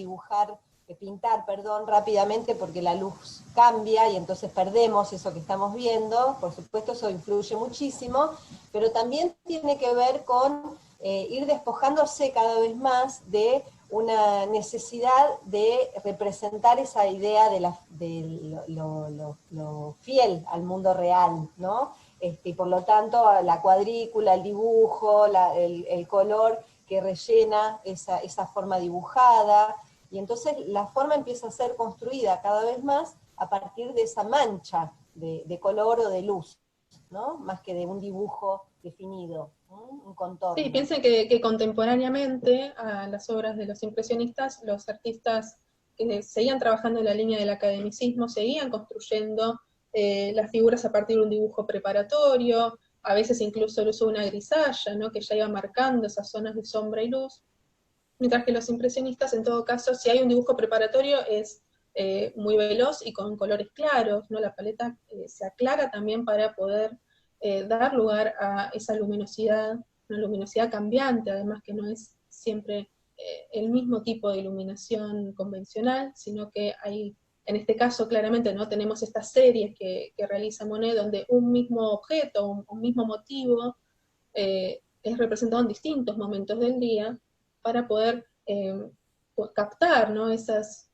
pintar rápidamente porque la luz cambia y entonces perdemos eso que estamos viendo, por supuesto eso influye muchísimo, pero también tiene que ver con ir despojándose cada vez más de una necesidad de representar esa idea de lo fiel al mundo real, ¿no? Y por lo tanto la cuadrícula, el dibujo, el color que rellena esa forma dibujada, y entonces la forma empieza a ser construida cada vez más a partir de esa mancha de color o de luz, ¿no? Más que de un dibujo definido, ¿no? Un contorno. Sí, piensen que contemporáneamente a las obras de los impresionistas, los artistas que seguían trabajando en la línea del academicismo, seguían construyendo las figuras a partir de un dibujo preparatorio, a veces incluso el uso de una grisalla, ¿no? Que ya iba marcando esas zonas de sombra y luz, mientras que los impresionistas, en todo caso, si hay un dibujo preparatorio, es muy veloz y con colores claros, ¿no? La paleta se aclara también para poder dar lugar a esa luminosidad, una luminosidad cambiante, además que no es siempre el mismo tipo de iluminación convencional, sino que hay, en este caso claramente no tenemos estas series que realiza Monet, donde un mismo objeto, un mismo motivo, es representado en distintos momentos del día, para poder captar, ¿no? Esas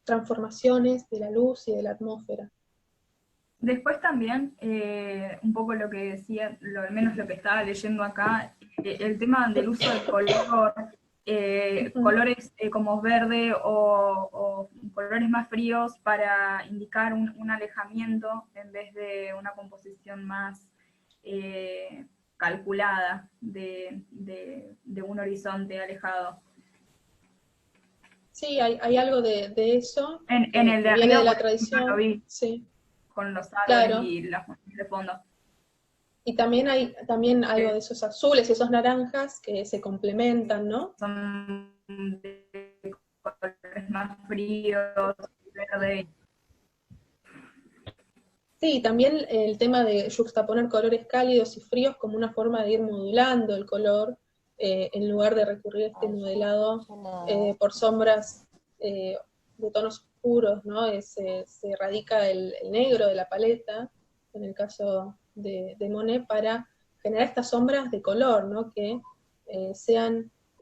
transformaciones de la luz y de la atmósfera. Después también, un poco lo que decía, al menos lo que estaba leyendo acá, el tema del uso del color, colores como verde o colores más fríos para indicar un alejamiento en vez de una composición más calculada de un horizonte alejado. Sí, hay algo de eso, En el de que viene arriba, de la por ejemplo, lo tradición, vi, sí, con los árboles claro. y las montañas de fondo. Y también hay algo de esos azules y esos naranjas que se complementan, ¿no? Son de colores más fríos, verde. Sí, también el tema de juxtaponer colores cálidos y fríos como una forma de ir modulando el color, en lugar de recurrir a este modelado por sombras de tonos oscuros, ¿no? Se radica el negro de la paleta, en el caso de Monet, para generar estas sombras de color, ¿no? Que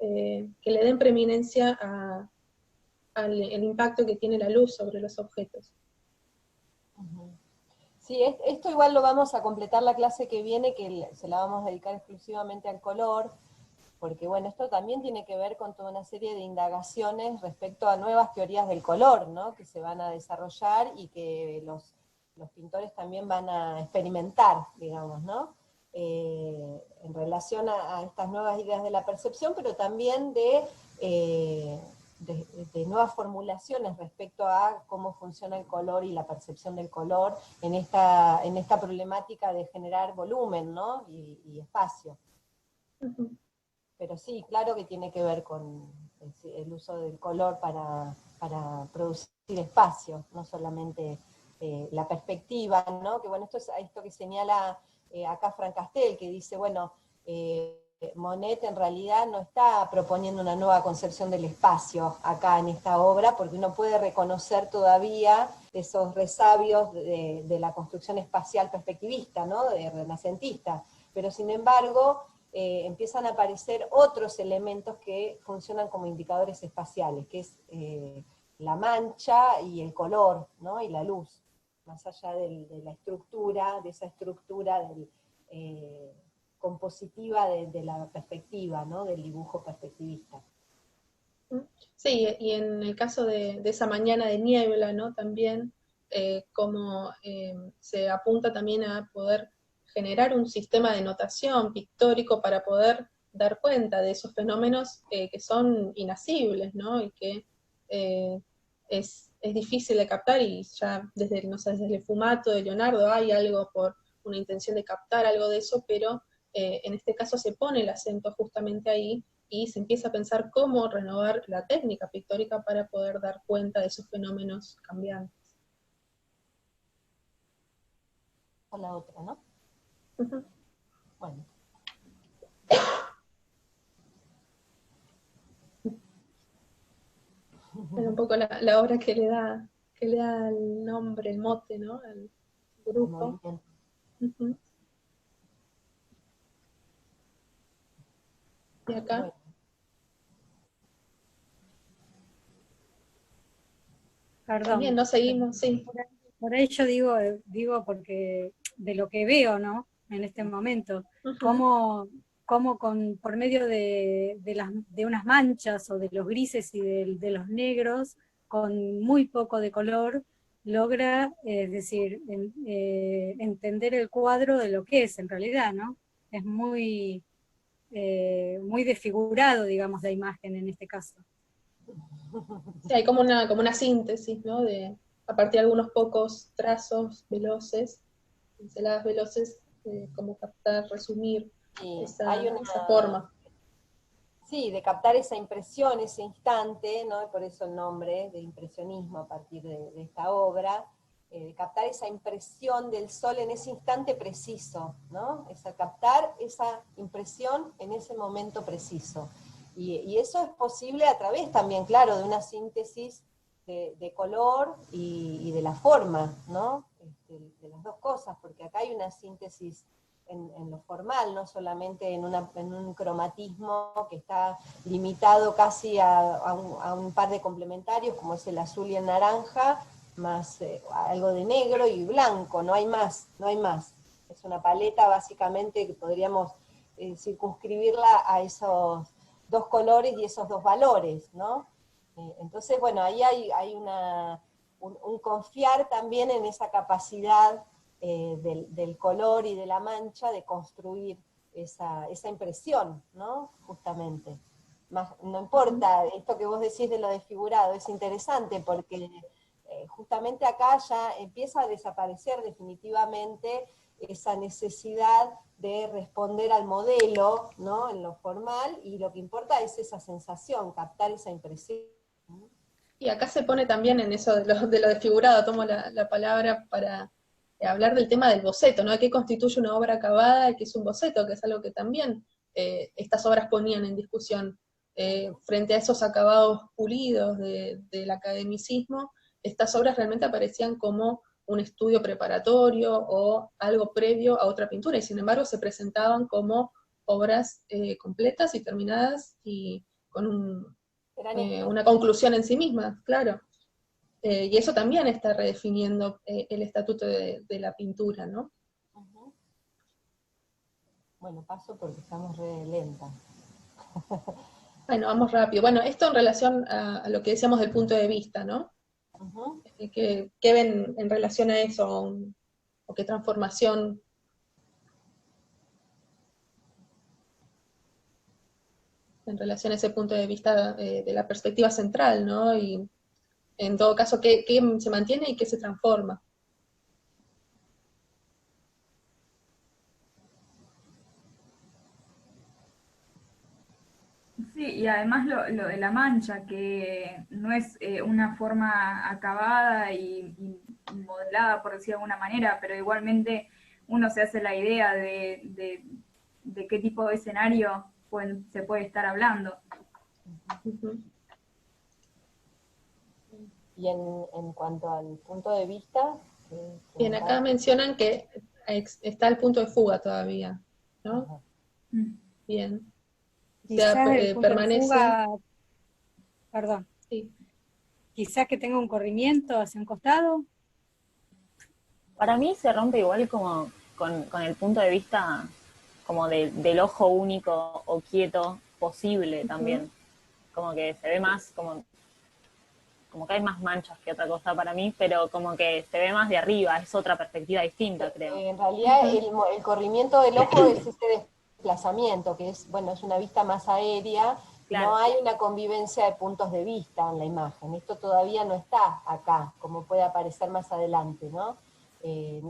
que le den preeminencia al impacto que tiene la luz sobre los objetos. Sí, esto igual lo vamos a completar la clase que viene, que se la vamos a dedicar exclusivamente al color, porque bueno, esto también tiene que ver con toda una serie de indagaciones respecto a nuevas teorías del color, ¿no? Que se van a desarrollar y que los pintores también van a experimentar, digamos, ¿no? En relación a estas nuevas ideas de la percepción, pero también de nuevas formulaciones respecto a cómo funciona el color y la percepción del color en esta problemática de generar volumen, ¿no? y espacio. Uh-huh. Pero sí, claro que tiene que ver con el uso del color para producir espacio, no solamente la perspectiva, ¿no? Que bueno, esto que señala acá Frank Castell, que dice, bueno, Monet en realidad no está proponiendo una nueva concepción del espacio acá en esta obra, porque uno puede reconocer todavía esos resabios de la construcción espacial perspectivista, ¿no? De renacentista, pero sin embargo empiezan a aparecer otros elementos que funcionan como indicadores espaciales, que es la mancha y el color, ¿no? Y la luz, más allá de la estructura, de esa estructura compositiva de la perspectiva, ¿no? Del dibujo perspectivista. Sí, y en el caso de esa mañana de niebla, ¿no? También como se apunta también a poder generar un sistema de notación pictórico para poder dar cuenta de esos fenómenos que son inasibles, ¿no? Y que es difícil de captar, y ya desde, no sé, desde el fumato de Leonardo hay algo por una intención de captar algo de eso, pero en este caso se pone el acento justamente ahí, y se empieza a pensar cómo renovar la técnica pictórica para poder dar cuenta de esos fenómenos cambiantes. O la otra, ¿no? Uh-huh. Bueno. Es un poco la obra que le da el nombre, el mote, ¿no? Al grupo. Uh-huh. Y acá. Bueno. Perdón. También no seguimos, sí. Por ahí yo digo porque de lo que veo, ¿no? En este momento, Uh-huh. cómo por medio de unas manchas o de los grises y de los negros, con muy poco de color, logra, es decir, entender el cuadro de lo que es en realidad, ¿no? Es muy desfigurado, digamos, la imagen en este caso. Sí, hay como una síntesis, ¿no? A partir de algunos pocos trazos veloces, pinceladas veloces, como captar, resumir esa forma. Sí, de captar esa impresión, ese instante, ¿no? Y por eso el nombre de impresionismo a partir de esta obra, de captar esa impresión del sol en ese instante preciso, ¿no? Captar esa impresión en ese momento preciso. Y eso es posible a través también, claro, de una síntesis de color y de la forma, ¿no? De las dos cosas, porque acá hay una síntesis en lo formal, no solamente en un cromatismo que está limitado casi a un par de complementarios, como es el azul y el naranja, más algo de negro y blanco, no hay más. Es una paleta básicamente que podríamos circunscribirla a esos dos colores y esos dos valores, ¿no? Entonces, bueno, ahí hay un confiar también en esa capacidad del color y de la mancha de construir esa impresión, ¿no? Justamente. No importa, esto que vos decís de lo desfigurado, es interesante porque justamente acá ya empieza a desaparecer definitivamente esa necesidad de responder al modelo, ¿no? En lo formal, y lo que importa es esa sensación, captar esa impresión. Y acá se pone también en eso de lo desfigurado, tomo la palabra para hablar del tema del boceto, ¿no? De qué constituye una obra acabada, qué es un boceto, que es algo que también estas obras ponían en discusión. Frente a esos acabados pulidos del academicismo, estas obras realmente aparecían como un estudio preparatorio o algo previo a otra pintura, y sin embargo se presentaban como obras completas y terminadas y con una conclusión en sí misma, claro. Y eso también está redefiniendo el estatuto de la pintura, ¿no? Uh-huh. Bueno, paso porque estamos re lentas. Bueno, vamos rápido. Bueno, esto en relación a lo que decíamos del punto de vista, ¿no? Uh-huh. ¿Qué ven en relación a eso? ¿O qué transformación? En relación a ese punto de vista de la perspectiva central, ¿no? Y en todo caso, ¿qué se mantiene y qué se transforma? Sí, y además lo de la mancha, que no es una forma acabada y modelada, por decir de alguna manera, pero igualmente uno se hace la idea de qué tipo de escenario se puede estar hablando. Uh-huh. Y en cuanto al punto de vista... Bien, acá mencionan que está el punto de fuga todavía, ¿no? bien. O sea, Quizás el punto de permanece, fuga, perdón, sí. quizás que tenga un corrimiento hacia un costado. Para mí se rompe igual como con el punto de vista como del ojo único o quieto posible también. Como que se ve más, como que hay más manchas que otra cosa para mí, pero como que se ve más de arriba, es otra perspectiva distinta, creo. En realidad el corrimiento del ojo es ese desplazamiento, que es, bueno, es una vista más aérea, Claro. no hay una convivencia de puntos de vista en la imagen, esto todavía no está acá, como puede aparecer más adelante, ¿no?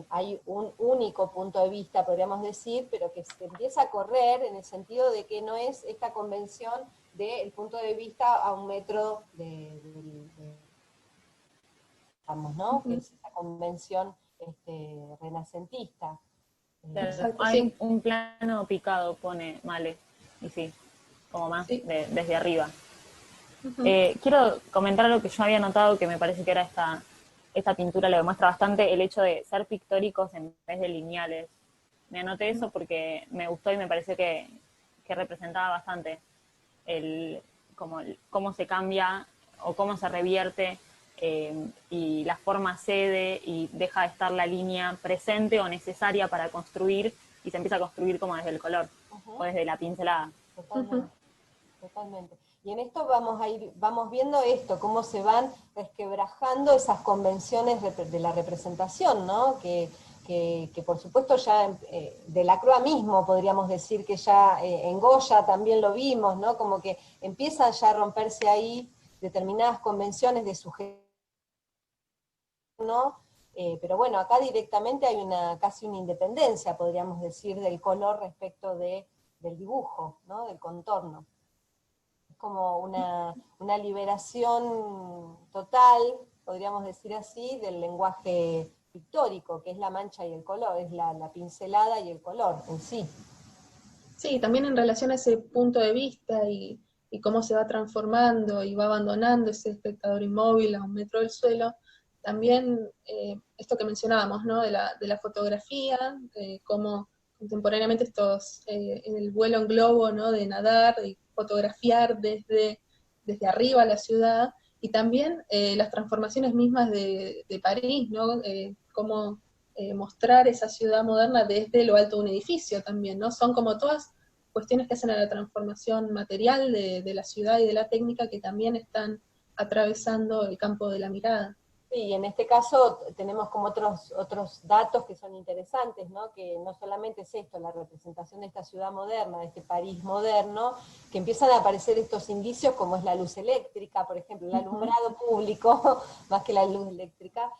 Hay un único punto de vista, podríamos decir, pero que se empieza a correr en el sentido de que no es esta convención del punto de vista a 1 metro digamos, ¿no? Que es esa convención renacentista. Claro, Exacto, hay sí. un plano picado, pone Male, y sí, como más Sí. desde arriba. Ujú. Quiero comentar algo que yo había notado, que me parece que era esta pintura lo demuestra bastante, el hecho de ser pictóricos en vez de lineales. Me anoté eso porque me gustó y me pareció que representaba bastante cómo se cambia o cómo se revierte y la forma cede y deja de estar la línea presente o necesaria para construir y se empieza a construir como desde el color o desde la pincelada. Totalmente, totalmente. Y en esto vamos viendo esto, cómo se van resquebrajando esas convenciones de la representación, ¿no? Que por supuesto ya Delacroix mismo podríamos decir que ya en Goya también lo vimos, ¿no? Como que empiezan ya a romperse ahí determinadas convenciones de sujeto, ¿no? Pero bueno, acá directamente hay casi una independencia, podríamos decir, del color respecto del dibujo, ¿no? Del contorno. Es como una liberación total, podríamos decir así, del lenguaje pictórico, que es la mancha y el color, es la pincelada y el color en sí. Sí, también en relación a ese punto de vista y cómo se va transformando y va abandonando ese espectador inmóvil a 1 metro del suelo, también esto que mencionábamos, ¿no? De la fotografía, cómo contemporáneamente el vuelo en globo, ¿no? De nadar y fotografiar desde arriba la ciudad, y también las transformaciones mismas de París, ¿no? Cómo mostrar esa ciudad moderna desde lo alto de un edificio también, ¿no? Son como todas cuestiones que hacen a la transformación material de la ciudad y de la técnica que también están atravesando el campo de la mirada. Sí, y en este caso tenemos como otros datos que son interesantes, ¿no? Que no solamente es esto, la representación de esta ciudad moderna, de este París moderno, que empiezan a aparecer estos indicios como es la luz eléctrica, por ejemplo, el alumbrado público, más que la luz eléctrica,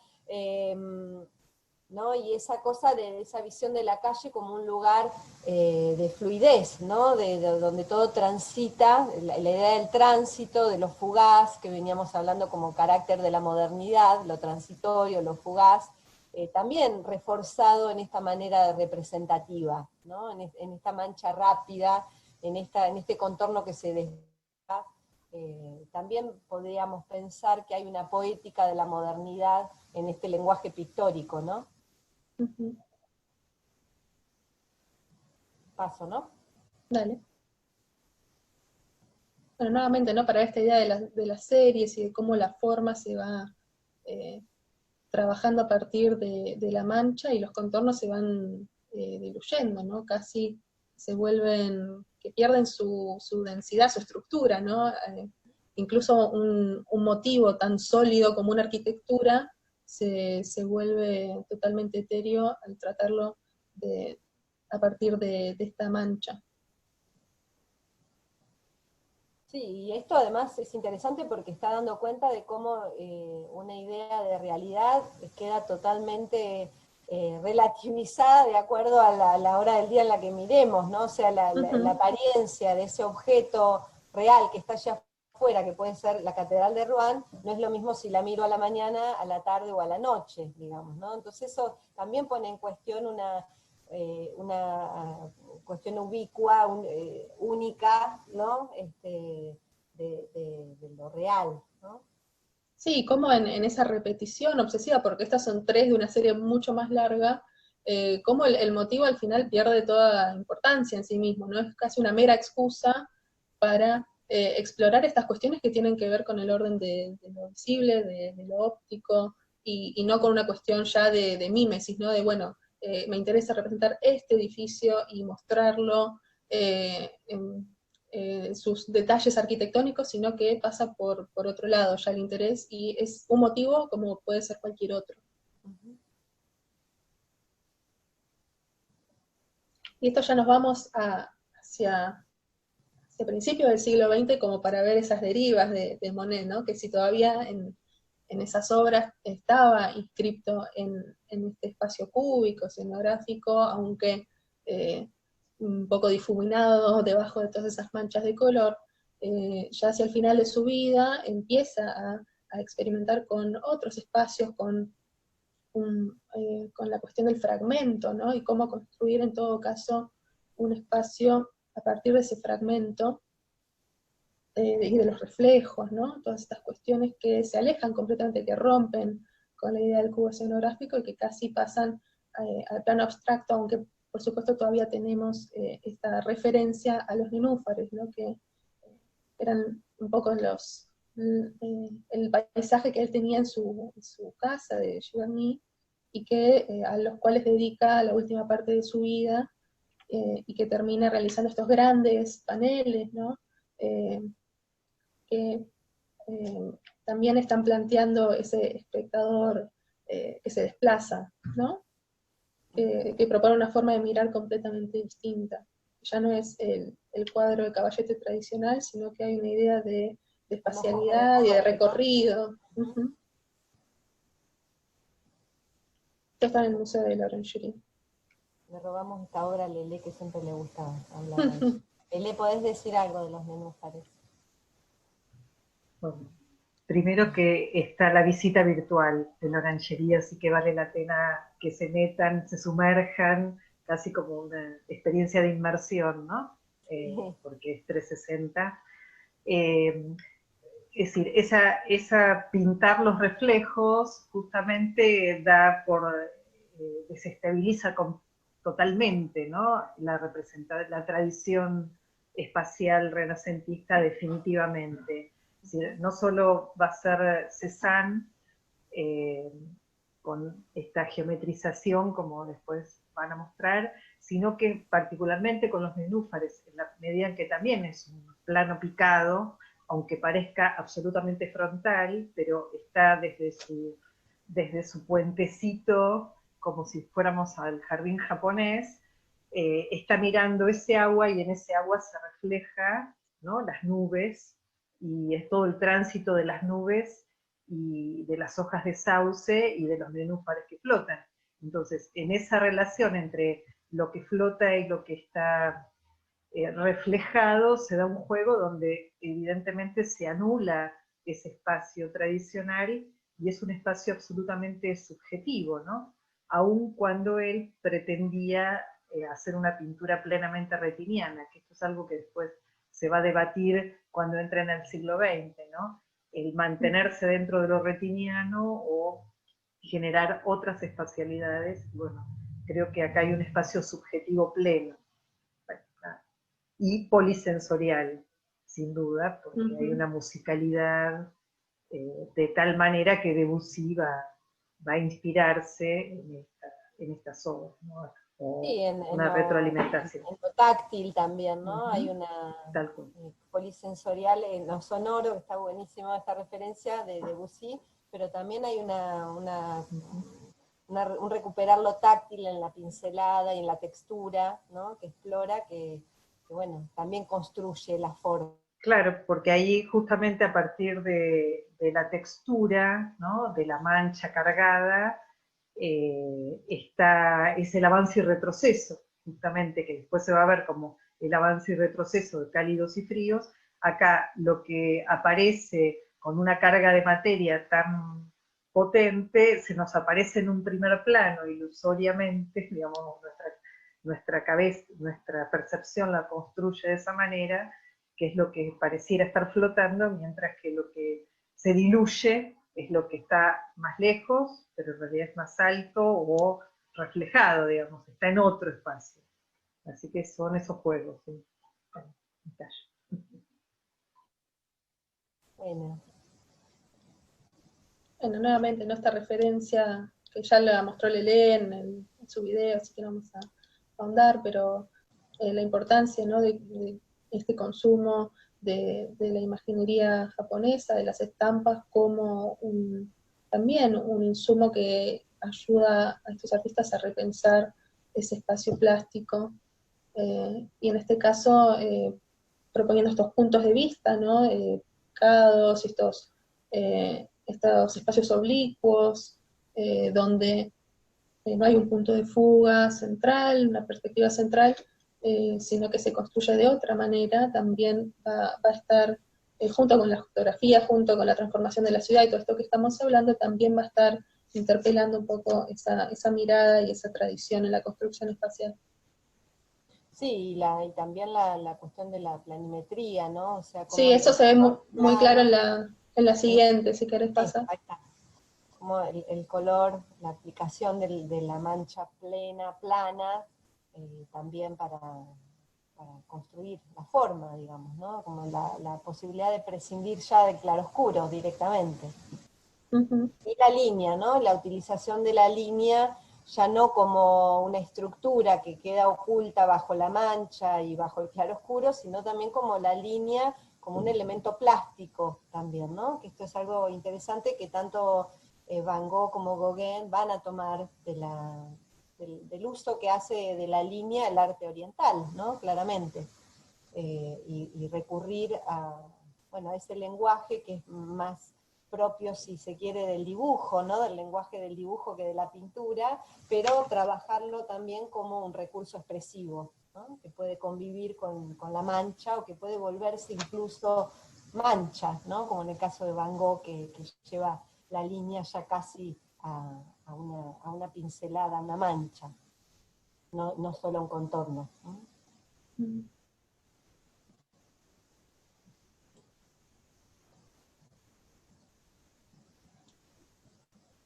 ¿no? Y esa cosa de esa visión de la calle como un lugar de fluidez, ¿no? De donde todo transita, la idea del tránsito, de lo fugaz, que veníamos hablando como carácter de la modernidad, lo transitorio, lo fugaz, también reforzado en esta manera representativa, ¿no? En esta mancha rápida, en este contorno que se desvía. También podríamos pensar que hay una poética de la modernidad en este lenguaje pictórico, ¿no? Uh-huh. Paso, ¿no? Dale. Bueno, nuevamente, ¿no? Para esta idea de las series y de cómo la forma se va trabajando a partir de la mancha y los contornos se van diluyendo, ¿no? Casi se vuelven, que pierden su densidad, su estructura, ¿no? Incluso un motivo tan sólido como una arquitectura se vuelve totalmente etéreo al tratarlo a partir de esta mancha. Sí, y esto además es interesante porque está dando cuenta de cómo una idea de realidad queda totalmente relativizada de acuerdo a la hora del día en la que miremos, ¿no? O sea, la apariencia de ese objeto real que está allá afuera, que puede ser la Catedral de Rouen, no es lo mismo si la miro a la mañana, a la tarde o a la noche, digamos, ¿no? Entonces eso también pone en cuestión una cuestión ubicua, única, ¿no? De lo real, ¿no? Sí, como en esa repetición obsesiva, porque estas son 3 de una serie mucho más larga, cómo el motivo al final pierde toda importancia en sí mismo, ¿no? Es casi una mera excusa para explorar estas cuestiones que tienen que ver con el orden de lo visible, de lo óptico, y no con una cuestión ya de mímesis, ¿no? De, bueno, me interesa representar este edificio y mostrarlo en sus detalles arquitectónicos, sino que pasa por otro lado ya el interés, y es un motivo como puede ser cualquier otro. Y esto ya nos vamos hacia principios del siglo XX, como para ver esas derivas de Monet, ¿no? Que si todavía en esas obras estaba inscripto en este espacio cúbico, escenográfico, aunque un poco difuminado debajo de todas esas manchas de color, ya hacia el final de su vida empieza a experimentar con otros espacios, con la cuestión del fragmento, ¿no? Y cómo construir en todo caso un espacio a partir de ese fragmento y de los reflejos, ¿no? Todas estas cuestiones que se alejan completamente, que rompen con la idea del cubo escenográfico y que casi pasan al plano abstracto, aunque por supuesto todavía tenemos esta referencia a los nenúfares, ¿no? Que eran un poco el paisaje que él tenía en su casa de Giverny, y que, a los cuales dedica la última parte de su vida, y que termina realizando estos grandes paneles, ¿no? Que también están planteando ese espectador que se desplaza, ¿no? Que propone una forma de mirar completamente distinta. Ya no es el cuadro de caballete tradicional, sino que hay una idea de espacialidad y de recorrido. Esto está en el Museo de la Orangerie. Le robamos esta obra a Lelé, que siempre le gusta hablar de eso. Lelé, ¿podés decir algo de los nenúfares? Bueno, primero que está la visita virtual de la Orangerie, así que vale la pena que se metan, se sumerjan, casi como una experiencia de inmersión, ¿no? Porque es 360. Es decir, esa pintar los reflejos justamente da por, desestabiliza totalmente, ¿no? La tradición espacial renacentista definitivamente. Es decir, no solo va a ser Cézanne con esta geometrización, como después van a mostrar, sino que particularmente con los nenúfares, en la medida en que también es un plano picado, aunque parezca absolutamente frontal, pero está desde su puentecito, como si fuéramos al jardín japonés, está mirando ese agua, y en ese agua se refleja, ¿no?, las nubes, y es todo el tránsito de las nubes y de las hojas de sauce y de los nenúfares que flotan. Entonces, en esa relación entre lo que flota y lo que está reflejado, se da un juego donde evidentemente se anula ese espacio tradicional y es un espacio absolutamente subjetivo, ¿no? Aun cuando él pretendía hacer una pintura plenamente retiniana, que esto es algo que después se va a debatir cuando entra en el siglo XX, ¿no? El mantenerse dentro de lo retiniano o generar otras espacialidades. Bueno, creo que acá hay un espacio subjetivo pleno y polisensorial, sin duda, porque hay una musicalidad de tal manera que Debussy va a inspirarse en estas obras, ¿no? Sí, una retroalimentación. En lo táctil también, ¿no? Hay una Tal cual. Polisensorial en lo sonoro, que está buenísima esta referencia de Debussy, pero también hay un recuperar lo táctil en la pincelada y en la textura, ¿no? Que explora, que bueno, también construye la forma. Claro, porque ahí justamente a partir de la textura, ¿no?, de la mancha cargada, es el avance y retroceso, justamente, que después se va a ver como el avance y retroceso de cálidos y fríos. Acá lo que aparece con una carga de materia tan potente, se nos aparece en un primer plano ilusoriamente, digamos, nuestra cabeza, nuestra percepción la construye de esa manera, que es lo que pareciera estar flotando, mientras que lo que se diluye es lo que está más lejos, pero en realidad es más alto, o reflejado, digamos, está en otro espacio. Así que son esos juegos, ¿sí? Bueno. Bueno, nuevamente, ¿no? Esta referencia que ya la mostró Lelé en su video, así que no vamos a ahondar, pero la importancia, ¿no? de este consumo de la imaginería japonesa, de las estampas, como también un insumo que ayuda a estos artistas a repensar ese espacio plástico, y en este caso proponiendo estos puntos de vista, ¿no? Estos espacios oblicuos, donde no hay un punto de fuga central, una perspectiva central, sino que se construye de otra manera, también va a estar, junto con la fotografía, junto con la transformación de la ciudad y todo esto que estamos hablando, también va a estar interpelando un poco esa mirada y esa tradición en la construcción espacial. Sí, y también la cuestión de la planimetría, ¿no? O sea, Sí, eso se ve muy claro en la siguiente, si querés sí, pasar. ahí está. Como el color, la aplicación de la mancha plana, también para construir la forma, digamos, ¿no? Como la posibilidad de prescindir ya del claroscuro directamente. Y la línea, ¿no? La utilización de la línea ya no como una estructura que queda oculta bajo la mancha y bajo el claroscuro, sino también como la línea, como un elemento plástico también, ¿no? Que esto es algo interesante que tanto Van Gogh como Gauguin van a tomar del uso que hace de la línea el arte oriental, ¿no? Claramente. Y recurrir a ese lenguaje que es más propio, si se quiere, del dibujo, ¿no? Del lenguaje del dibujo que de la pintura, pero trabajarlo también como un recurso expresivo, ¿no? Que puede convivir con la mancha, o que puede volverse incluso mancha, ¿no? Como en el caso de Van Gogh, que lleva la línea ya casi a una pincelada, a una mancha, no solo a un contorno, ¿no?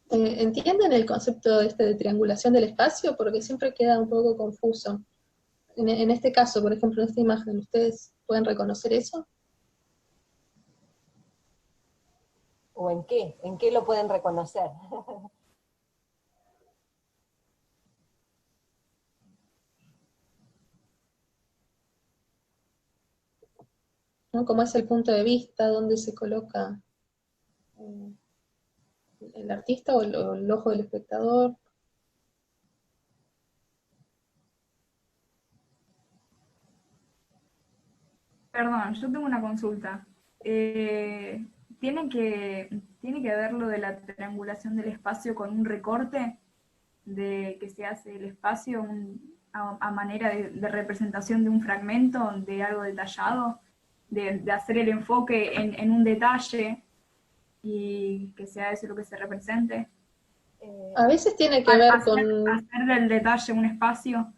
¿Entienden el concepto de triangulación del espacio? Porque siempre queda un poco confuso. En este caso, por ejemplo, en esta imagen, ¿ustedes pueden reconocer eso? ¿O en qué? ¿En qué lo pueden reconocer? ¿No? ¿Cómo es el punto de vista? ¿Dónde se coloca el artista o el ojo del espectador? Perdón, yo tengo una consulta. ¿Tiene que ver lo de la triangulación del espacio con un recorte de que se hace el espacio a manera de representación de un fragmento, de algo detallado, de hacer el enfoque en un detalle y que sea eso lo que se represente? A veces tiene que ver Hacer del detalle un espacio.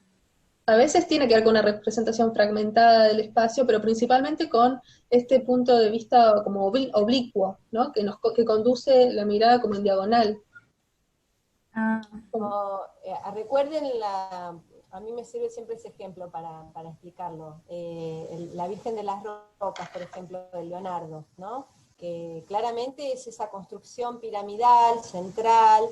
A veces tiene que ver con una representación fragmentada del espacio, pero principalmente con este punto de vista como oblicuo, ¿no? Que conduce la mirada como en diagonal. Recuerden, a mí me sirve siempre ese ejemplo para explicarlo. La Virgen de las Rocas, por ejemplo, de Leonardo, ¿no? Que claramente es esa construcción piramidal, central,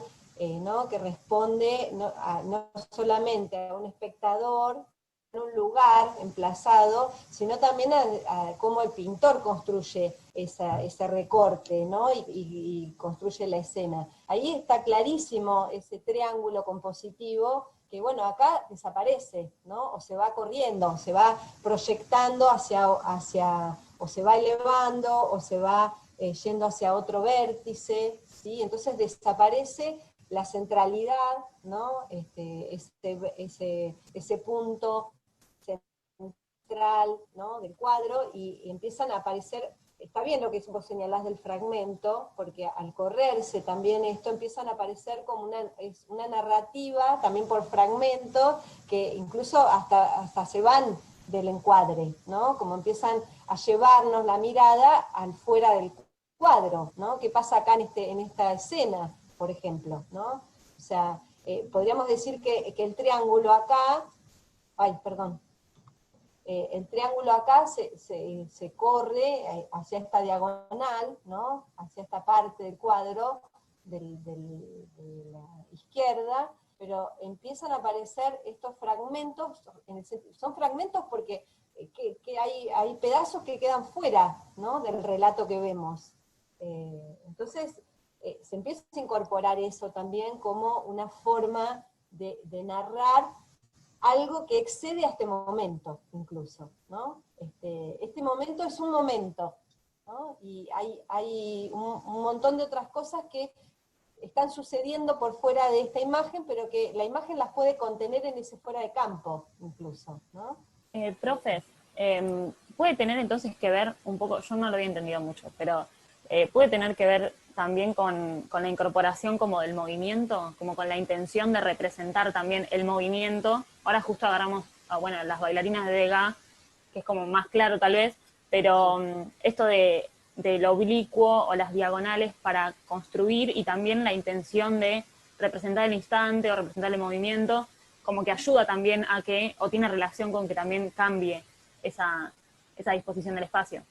¿no? Que responde no solamente a un espectador en un lugar emplazado, sino también a cómo el pintor construye ese recorte, ¿no? Y construye la escena. Ahí está clarísimo ese triángulo compositivo que, bueno, acá desaparece, ¿no? O se va corriendo, se va proyectando o se va elevando, o se va yendo hacia otro vértice, ¿sí? Entonces desaparece la centralidad, ¿no? Ese punto central, ¿no? Del cuadro, y empiezan a aparecer. Está bien lo que vos señalás del fragmento, porque al correrse también esto empiezan a aparecer como una narrativa, también por fragmento, que incluso hasta se van del encuadre, ¿no? Como empiezan a llevarnos la mirada al fuera del cuadro, ¿no? ¿Qué pasa acá en esta escena, por ejemplo, ¿no? O sea, podríamos decir que el triángulo acá, el triángulo acá se corre hacia esta diagonal, ¿no? Hacia esta parte del cuadro de la izquierda, pero empiezan a aparecer estos fragmentos, son fragmentos porque que hay pedazos que quedan fuera, ¿no? Del relato que vemos. Entonces, se empieza a incorporar eso también como una forma de narrar algo que excede a este momento, incluso, ¿no? Este momento es un momento, ¿no? Y hay un montón de otras cosas que están sucediendo por fuera de esta imagen, pero que la imagen las puede contener en ese fuera de campo, incluso, ¿no? Profe, puede tener entonces que ver un poco, yo no lo había entendido mucho, pero puede tener que ver también con la incorporación como del movimiento, como con la intención de representar también el movimiento. Ahora justo agarramos a, bueno, las bailarinas de Degas, que es como más claro tal vez, pero esto de lo oblicuo o las diagonales para construir, y también la intención de representar el instante o representar el movimiento, como que ayuda también a que, o tiene relación con que también cambie esa disposición del espacio.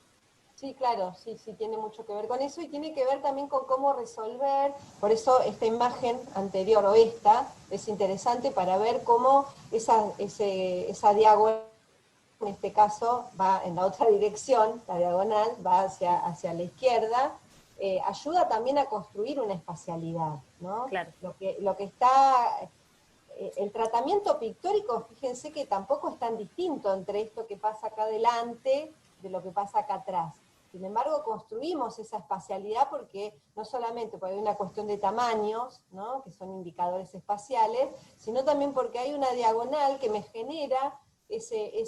Sí, claro, sí, tiene mucho que ver con eso, y tiene que ver también con cómo resolver, por eso esta imagen anterior, o esta, es interesante para ver cómo esa diagonal, en este caso, va en la otra dirección, la diagonal va hacia la izquierda, ayuda también a construir una espacialidad, ¿no? Claro. Lo que está... el tratamiento pictórico, fíjense que tampoco es tan distinto entre esto que pasa acá adelante de lo que pasa acá atrás. Sin embargo, construimos esa espacialidad porque no solamente porque hay una cuestión de tamaños, ¿no? Que son indicadores espaciales, sino también porque hay una diagonal que me genera ese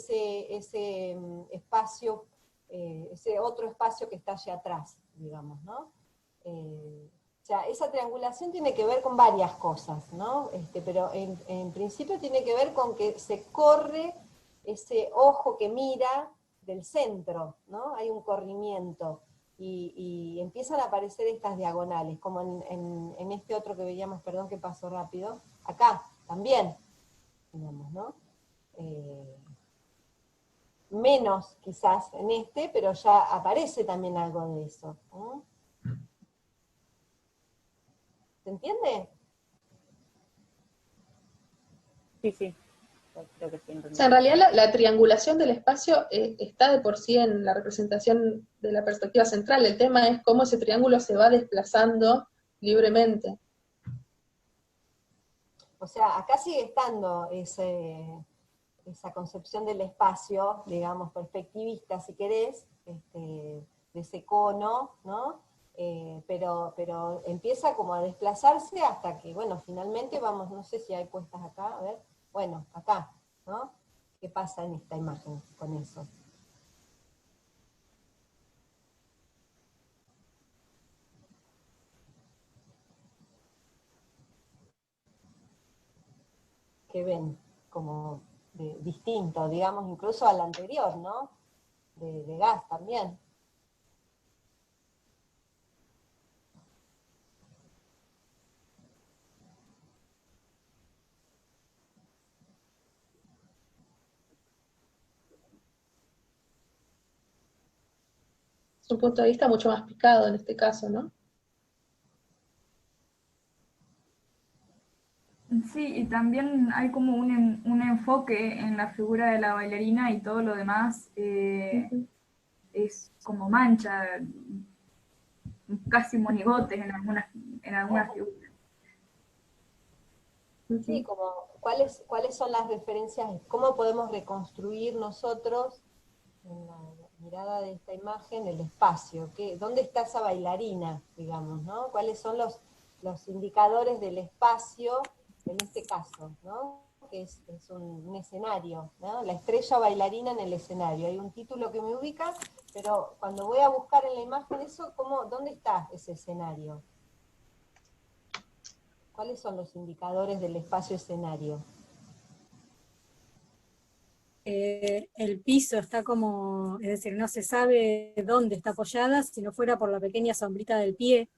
espacio, ese otro espacio que está allá atrás, digamos, ¿no? O sea, esa triangulación tiene que ver con varias cosas, ¿no? Pero en principio tiene que ver con que se corre ese ojo que mira del centro, ¿no? Hay un corrimiento, y empiezan a aparecer estas diagonales, como en este otro que veíamos, perdón que pasó rápido, acá también, digamos, ¿no? Menos quizás en este, pero ya aparece también algo de eso, ¿no? ¿Se entiende? Sí. Creo que sí, O sea, en realidad la triangulación del espacio está de por sí en la representación de la perspectiva central. El tema es cómo ese triángulo se va desplazando libremente. O sea, acá sigue estando esa concepción del espacio, digamos, perspectivista, si querés, de ese cono, ¿no? Pero empieza como a desplazarse hasta que, bueno, finalmente vamos, no sé si hay puestas acá, a ver, bueno, acá, ¿no? ¿Qué pasa en esta imagen con eso? Que ven como distinto, digamos, incluso al anterior, ¿no? De gas también. Es un punto de vista mucho más picado en este caso, ¿no? Sí, y también hay como un enfoque en la figura de la bailarina, y todo lo demás es como mancha, casi monigotes en algunas figuras. Sí, como cuáles son las referencias, cómo podemos reconstruir nosotros en la mirada de esta imagen el espacio, dónde está esa bailarina, digamos, ¿no? ¿Cuáles son los indicadores del espacio en este caso, ¿no? Que es un escenario, ¿no? La estrella bailarina en el escenario. Hay un título que me ubica, pero cuando voy a buscar en la imagen eso, ¿dónde está ese escenario? ¿Cuáles son los indicadores del espacio-escenario? El piso está como, es decir, no se sabe dónde está apoyada, si no fuera por la pequeña sombrita del pie.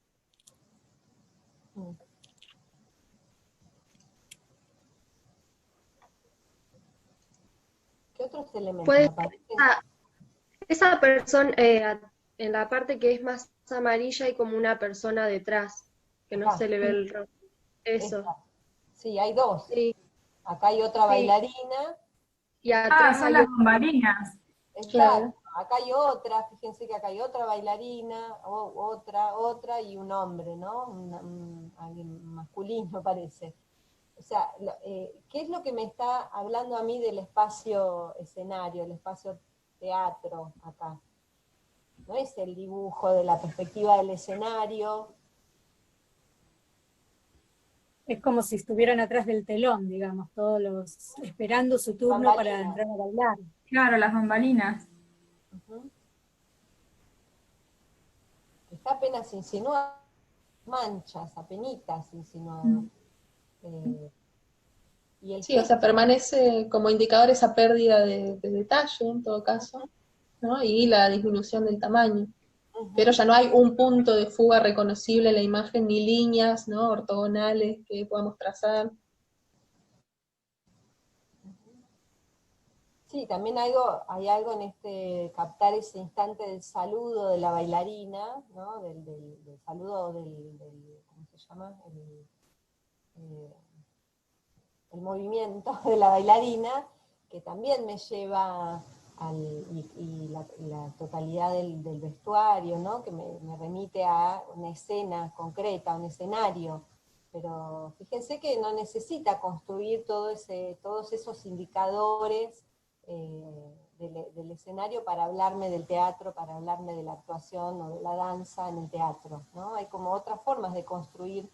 ¿Qué otros elementos Puede aparecen? esa persona, en la parte que es más amarilla hay como una persona detrás, que no Acá, se le ve el rostro. Eso, esta. Sí, hay dos. sí, Acá hay otra sí. bailarina. Y Ah, atrás son hay las otro. bambalinas. Exacto. Acá hay otra, fíjense que acá hay otra bailarina, otra y un hombre, ¿no? Alguien masculino parece. O sea, ¿qué es lo que me está hablando a mí del espacio escenario, el espacio teatro acá? No es el dibujo de la perspectiva del escenario. Es como si estuvieran atrás del telón, digamos, todos los esperando su turno para Bambalinas. entrar a bailar. Claro, las bambalinas. Ujú. Está apenas insinuado, manchas, apenitas insinuado. Y el Sí, o sea, gesto, permanece como indicador esa pérdida de detalle en todo caso, ¿no? Y la disminución del tamaño. Pero ya no hay un punto de fuga reconocible en la imagen, ni líneas, ¿no? Ortogonales que podamos trazar. sí, también hay algo en este captar ese instante del saludo de la bailarina, ¿no? Del saludo ¿cómo se llama? El movimiento de la bailarina, que también me lleva y la totalidad del vestuario, ¿no? Que me remite a una escena concreta, un escenario. Pero fíjense que no necesita construir todos esos indicadores del escenario para hablarme del teatro, para hablarme de la actuación o de la danza en el teatro, ¿no? Hay como otras formas de construir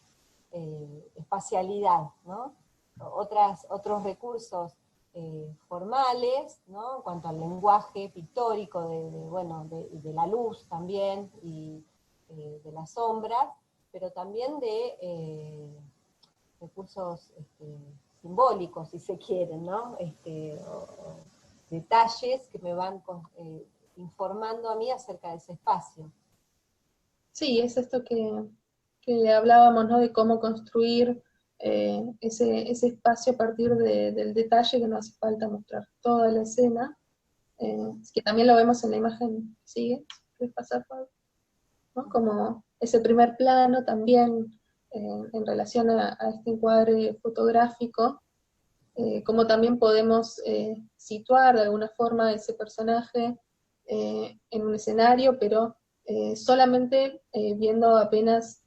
espacialidad, ¿no? Otros recursos formales, ¿no? En cuanto al lenguaje pictórico de la luz también, y de las sombras, pero también de recursos simbólicos, si se quieren, ¿no? O detalles que me van informando a mí acerca de ese espacio. Sí, es esto que hablábamos, ¿no? De cómo construir ese espacio a partir del detalle, que no hace falta mostrar toda la escena, que también lo vemos en la imagen que sigue. ¿Quieres pasar, Pablo? ¿No? Como ese primer plano también en relación a este encuadre fotográfico, cómo también podemos situar de alguna forma ese personaje en un escenario, pero solamente viendo apenas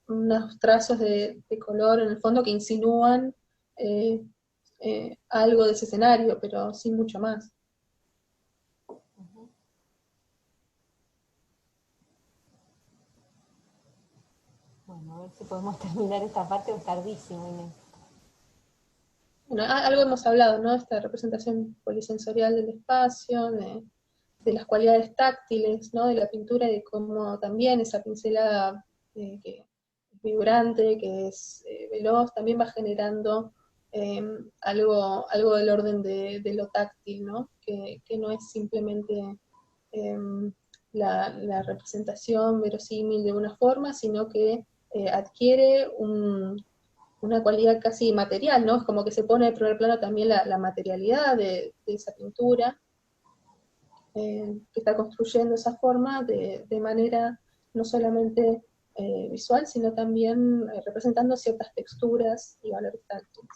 unos trazos de color en el fondo que insinúan eh, algo de ese escenario, pero sin mucho más. Bueno, a ver si podemos terminar esta parte, es tardísimo, Inés. Bueno, algo hemos hablado, ¿no? Esta representación polisensorial del espacio, de las cualidades táctiles, ¿no? De la pintura y de cómo también esa pincelada que es vibrante, que es veloz, también va generando algo del orden de lo táctil, ¿no? Que no es simplemente la representación verosímil de una forma, sino que adquiere una cualidad casi material, ¿no? Es como que se pone en primer plano también la materialidad de esa pintura, que está construyendo esa forma de manera no solamente visual, sino también representando ciertas texturas y valores táctiles.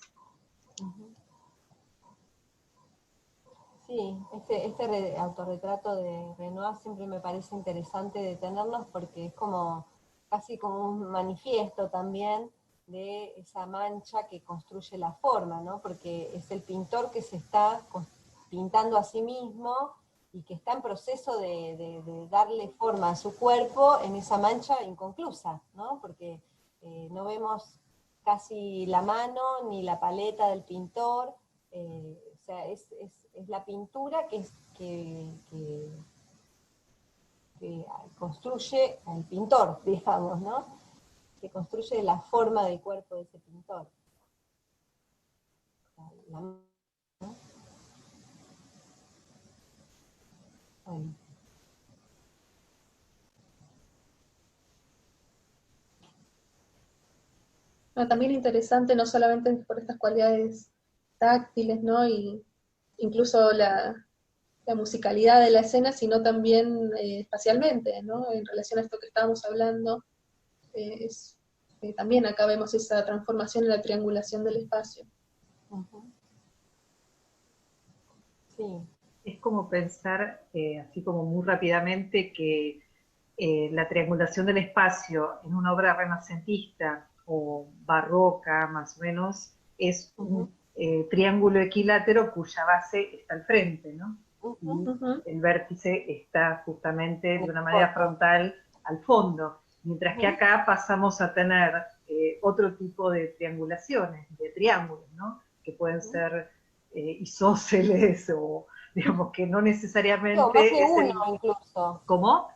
Sí, este autorretrato de Renoir siempre me parece interesante detenernos porque es como casi como un manifiesto también de esa mancha que construye la forma, ¿no? Porque es el pintor que se está pintando a sí mismo y que está en proceso de darle forma a su cuerpo en esa mancha inconclusa, ¿no? Porque no vemos casi la mano ni la paleta del pintor, o sea, es la pintura que construye al pintor, digamos, ¿no? Que construye la forma del cuerpo de ese pintor. ¿No? Bueno. Bueno, también interesante, no solamente por estas cualidades táctiles, ¿no? Y incluso la musicalidad de la escena, sino también espacialmente, ¿no? En relación a esto que estábamos hablando, también acá vemos esa transformación en la triangulación del espacio. Sí. Es como pensar, así como muy rápidamente, que la triangulación del espacio en una obra renacentista o barroca, más o menos, es un triángulo equilátero cuya base está al frente, ¿no? Y el vértice está justamente de una manera frontal al fondo, mientras que acá pasamos a tener otro tipo de triangulaciones, de triángulos, ¿no? Que pueden ser isósceles o, digamos, que no necesariamente No, más de es uno incluso. ¿Cómo?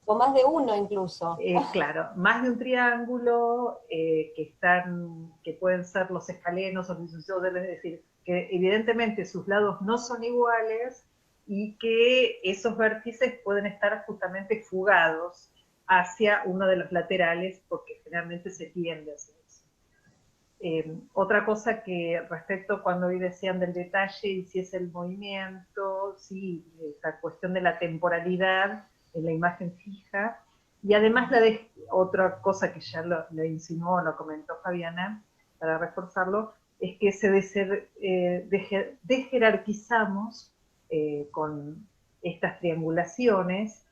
O más de uno incluso. Claro, más de un triángulo que pueden ser los escalenos o los isósceles, es decir, que evidentemente sus lados no son iguales y que esos vértices pueden estar justamente fugados hacia uno de los laterales porque generalmente se tiende hacia eso. Otra cosa que respecto cuando hoy decían del detalle y si es el movimiento, sí, esa cuestión de la temporalidad en la imagen fija, y además otra cosa que ya lo insinuó, lo comentó Fabiana, para reforzarlo, es que desjerarquizamos con estas triangulaciones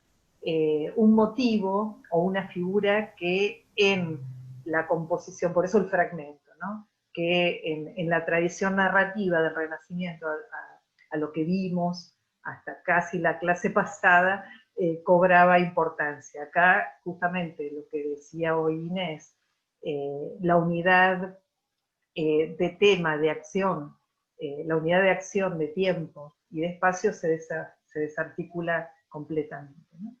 un motivo o una figura que en la composición, por eso el fragmento, ¿no? Que en la tradición narrativa del Renacimiento, a lo que vimos hasta casi la clase pasada, cobraba importancia. Acá, justamente, lo que decía hoy Inés, la unidad de tema, de acción, la unidad de acción de tiempo y de espacio se desarticula completamente, ¿no?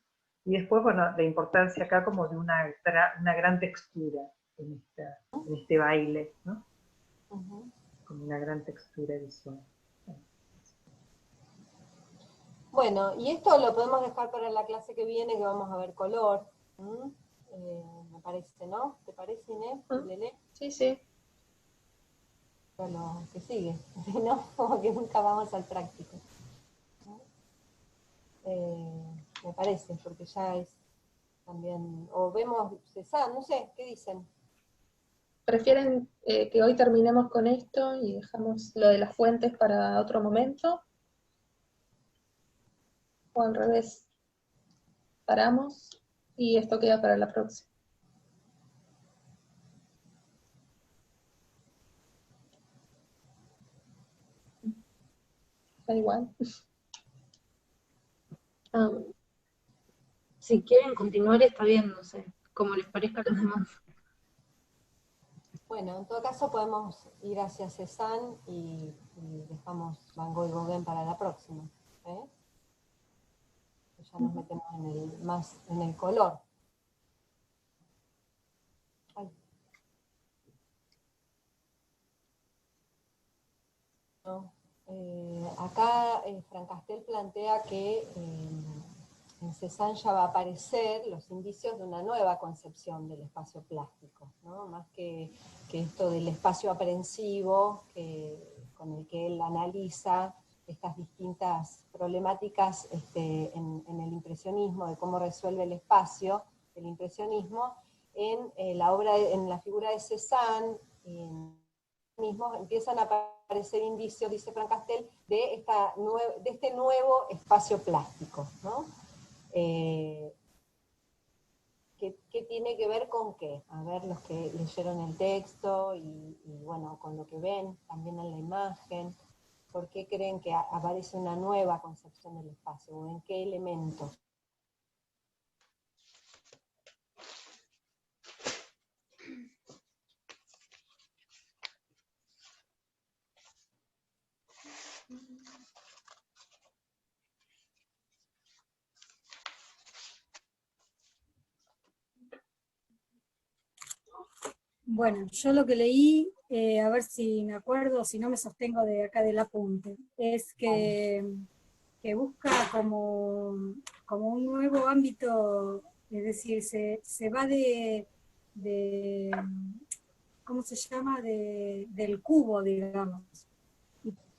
Y después, bueno, la importancia acá como de una gran textura en este baile, ¿no? Con una gran textura visual. Bueno, y esto lo podemos dejar para la clase que viene, que vamos a ver color. Me parece, ¿no? ¿Te parece, Inés? Lele. Sí, sí. Lo que sigue, si no, como que nunca vamos al práctico. Me parece, porque ya es también, o vemos Cézanne, no sé, ¿qué dicen? ¿Prefieren que hoy terminemos con esto y dejamos lo de las fuentes para otro momento? ¿O al revés? Paramos y esto queda para la próxima. Da igual. Si quieren continuar está bien, no sé, como les parezca a los demás. Bueno, en todo caso podemos ir hacia Cézanne y dejamos Van Gogh y Gauguin para la próxima. Ya nos metemos más en el color. No. Acá Francastel plantea que en Cézanne ya va a aparecer los indicios de una nueva concepción del espacio plástico, ¿no? Más que esto del espacio aprehensivo con el que él analiza estas distintas problemáticas en el impresionismo, de cómo resuelve el espacio, el impresionismo, en la figura de Cézanne, mismos empiezan a aparecer indicios, dice Francastel, de este nuevo espacio plástico, ¿no? ¿Qué tiene que ver con qué? A ver, los que leyeron el texto y bueno, con lo que ven también en la imagen, ¿por qué creen que aparece una nueva concepción del espacio? ¿O en qué elementos? Bueno, yo lo que leí, a ver si me acuerdo, si no me sostengo de acá del apunte, es que busca como un nuevo ámbito, es decir, se va de ¿cómo se llama? Del cubo, digamos.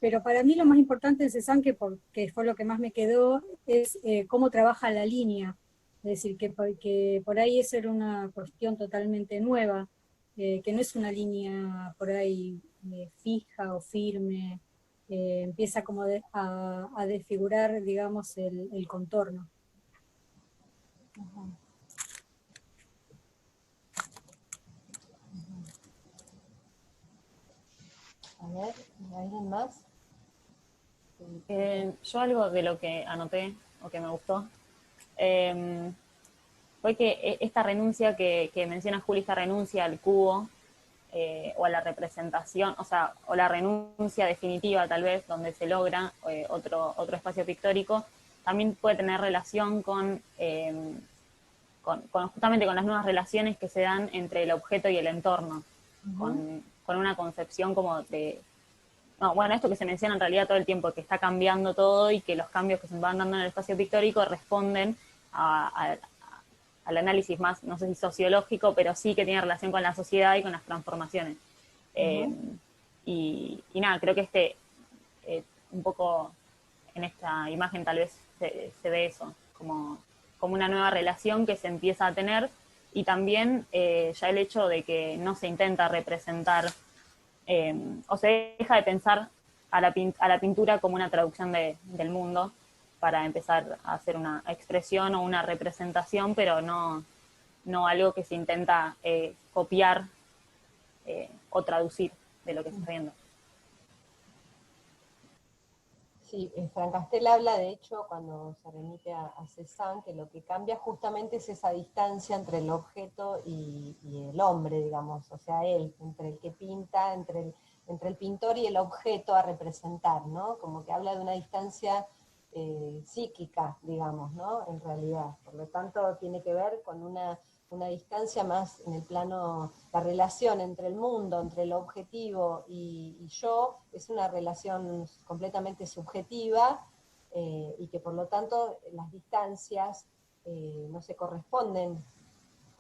Pero para mí lo más importante en Cézanne, porque fue lo que más me quedó, es cómo trabaja la línea. Es decir, que por ahí eso era una cuestión totalmente nueva, que no es una línea por ahí fija o firme, empieza como a desfigurar, digamos, el contorno. A ver, ¿alguien más? Yo algo de lo que anoté, o que me gustó, fue que esta renuncia que menciona Juli, esta renuncia al cubo, o a la representación, o sea, o la renuncia definitiva tal vez, donde se logra otro espacio pictórico, también puede tener relación justamente con las nuevas relaciones que se dan entre el objeto y el entorno, con una concepción como de... No, bueno, esto que se menciona en realidad todo el tiempo, que está cambiando todo y que los cambios que se van dando en el espacio pictórico responden al análisis más, no sé si sociológico, pero sí que tiene relación con la sociedad y con las transformaciones. Y nada, creo que un poco en esta imagen tal vez se ve eso, como una nueva relación que se empieza a tener, y también ya el hecho de que no se intenta representar, o se deja de pensar a la pintura como una traducción del mundo, para empezar a hacer una expresión o una representación, pero no algo que se intenta copiar o traducir de lo que se está viendo. Sí, Francastel habla, de hecho, cuando se remite a Cézanne, que lo que cambia justamente es esa distancia entre el objeto y el hombre, digamos, o sea, él, entre el que pinta, entre el pintor y el objeto a representar, ¿no? Como que habla de una distancia psíquica, digamos, ¿no? En realidad. Por lo tanto, tiene que ver con una distancia más en el plano, la relación entre el mundo, entre el objetivo y yo, es una relación completamente subjetiva, y que por lo tanto las distancias no se corresponden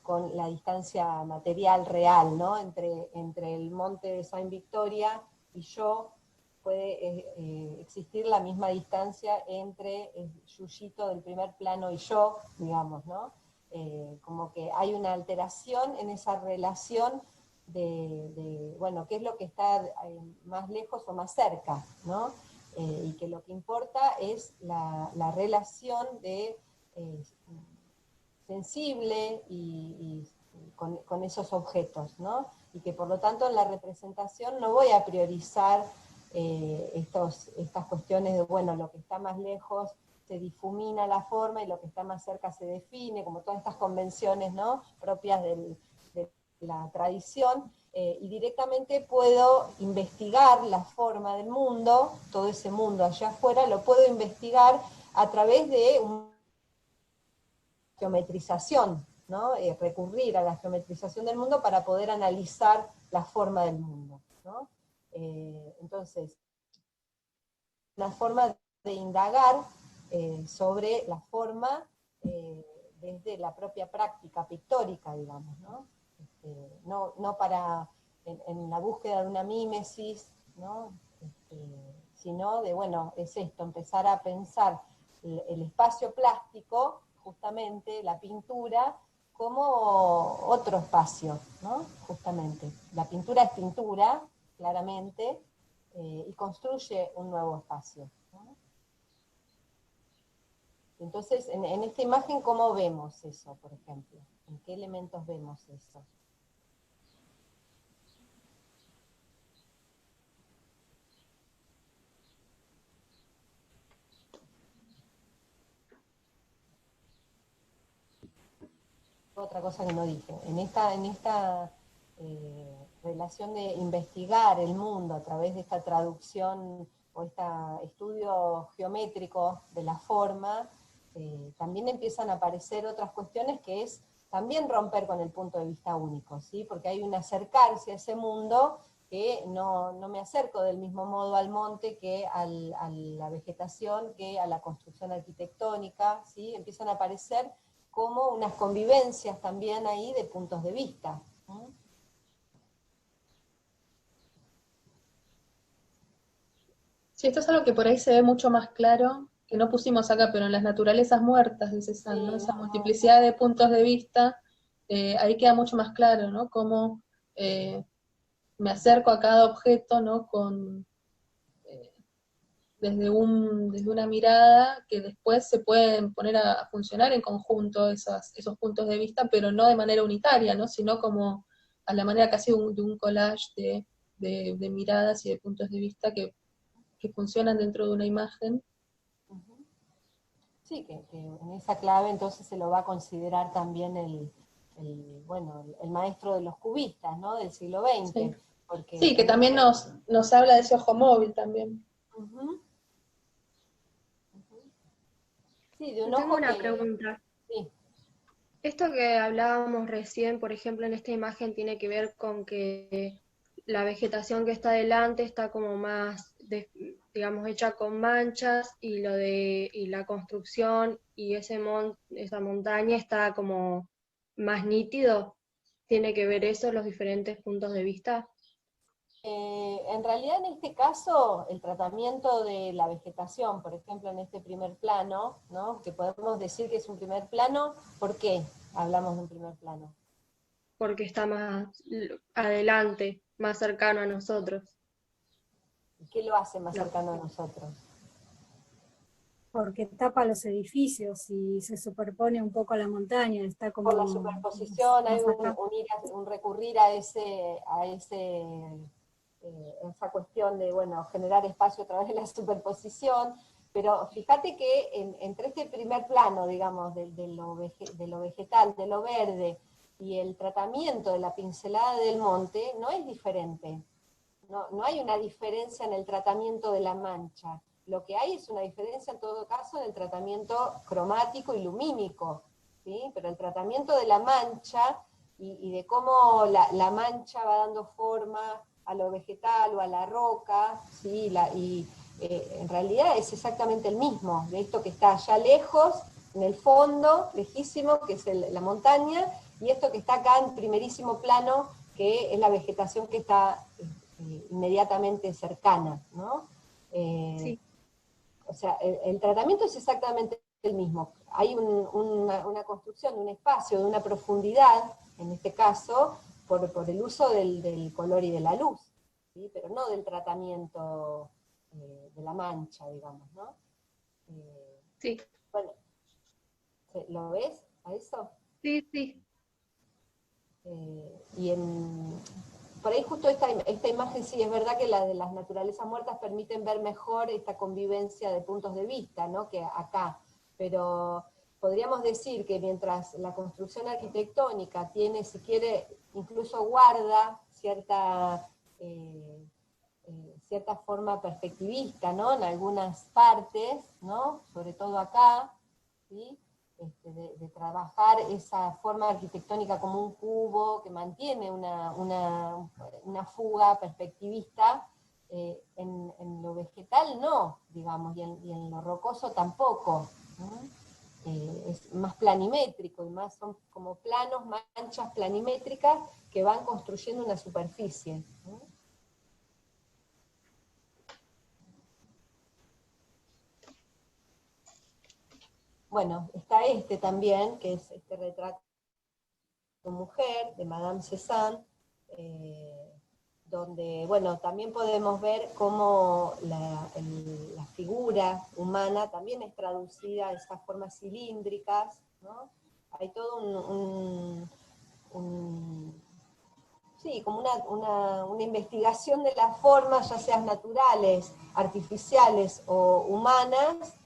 con la distancia material real, ¿no? Entre el monte de Saint Victoria y yo puede existir la misma distancia entre el Yuyito del primer plano y yo, digamos, ¿no? Como que hay una alteración en esa relación bueno, qué es lo que está más lejos o más cerca, ¿no? Y que lo que importa es la relación de sensible y con esos objetos, ¿no? Y que por lo tanto en la representación no voy a priorizar estas cuestiones de, bueno, lo que está más lejos se difumina la forma y lo que está más cerca se define, como todas estas convenciones, ¿no?, propias de la tradición, y directamente puedo investigar la forma del mundo, todo ese mundo allá afuera, lo puedo investigar a través de una geometrización, ¿no? Recurrir a la geometrización del mundo para poder analizar la forma del mundo, ¿no? Entonces, una forma de indagar sobre la forma desde la propia práctica pictórica, digamos, ¿no? No para, en la búsqueda de una mímesis, ¿no? Sino de, bueno, es esto, empezar a pensar el espacio plástico, justamente la pintura, como otro espacio, ¿no? Justamente. La pintura es pintura, claramente, y construye un nuevo espacio, ¿no? Entonces, en esta imagen, ¿cómo vemos eso, por ejemplo? ¿En qué elementos vemos eso? Otra cosa que no dije, en esta relación de investigar el mundo a través de esta traducción o este estudio geométrico de la forma, también empiezan a aparecer otras cuestiones, que es también romper con el punto de vista único, ¿sí? Porque hay un acercarse a ese mundo que no me acerco del mismo modo al monte que a la vegetación, que a la construcción arquitectónica, ¿sí? Empiezan a aparecer como unas convivencias también ahí de puntos de vista. Sí, esto es algo que por ahí se ve mucho más claro, que no pusimos acá, pero en las naturalezas muertas de Cézanne, ¿no? Sí, Esa no, no. multiplicidad de puntos de vista, ahí queda mucho más claro, ¿no? Cómo me acerco a cada objeto, ¿no? Eh, desde una mirada que después se pueden poner a funcionar en conjunto esos puntos de vista, pero no de manera unitaria, ¿no? Sino como a la manera casi de un collage de miradas y de puntos de vista que funcionan dentro de una imagen. Ujú. Sí, que en esa clave entonces se lo va a considerar también bueno, el maestro de los cubistas, ¿no? Del siglo XX, Sí, porque sí, que también nos habla de ese ojo móvil también. ujú, ujú. Sí, de Yo un tengo ojo una que, pregunta. sí, Esto que hablábamos recién, por ejemplo, en esta imagen tiene que ver con que la vegetación que está delante está como más, digamos, hecha con manchas y y la construcción y esa montaña está como más nítido. ¿Tiene que ver eso, los diferentes puntos de vista? En realidad en este caso el tratamiento de la vegetación, por ejemplo en este primer plano, ¿no? Que podemos decir que es un primer plano, ¿por qué hablamos de un primer plano? Porque está más adelante, más cercano a nosotros. ¿Qué lo hace más La- cercano a nosotros? porque tapa los edificios y se superpone un poco a la montaña, está Por la como superposición, hay más acá. un recurrir a esa cuestión de, bueno, generar espacio a través de la superposición, pero fíjate que entre este primer plano, digamos, de lo vegetal, de lo verde, y el tratamiento de la pincelada del monte, no es diferente. No hay una diferencia en el tratamiento de la mancha. Lo que hay es una diferencia en todo caso en el tratamiento cromático y lumínico, ¿sí? Pero el tratamiento de la mancha y de cómo la mancha va dando forma a lo vegetal o a la roca, ¿sí? En realidad es exactamente el mismo, de esto que está allá lejos, en el fondo, lejísimo, que es la montaña, y esto que está acá en primerísimo plano, que es la vegetación que está inmediatamente cercana, ¿no? Eh, Sí. o sea, el tratamiento es exactamente el mismo. Hay una construcción de un espacio, de una profundidad, en este caso, por el uso del color y de la luz, ¿sí? Pero no del tratamiento de la mancha, digamos, ¿no? Sí, Bueno, ¿lo ves a eso? sí, sí. Y por ahí justo esta imagen sí, es verdad que la de las naturalezas muertas permiten ver mejor esta convivencia de puntos de vista, ¿no? Que acá. Pero podríamos decir que mientras la construcción arquitectónica tiene, si quiere, incluso guarda cierta forma perspectivista, ¿no? En algunas partes, ¿no? Sobre todo acá, ¿sí? De trabajar esa forma arquitectónica como un cubo que mantiene una fuga perspectivista, en lo vegetal no, digamos, y en lo rocoso tampoco, ¿no? Es más planimétrico, y más son como planos, manchas planimétricas que van construyendo una superficie, ¿no? Bueno, está este también, que es este retrato de mujer, de Madame Cézanne, donde, bueno, también podemos ver cómo la figura humana también es traducida a esas formas cilíndricas, ¿no? Hay todo sí, como una investigación de las formas, ya sean naturales, artificiales o humanas,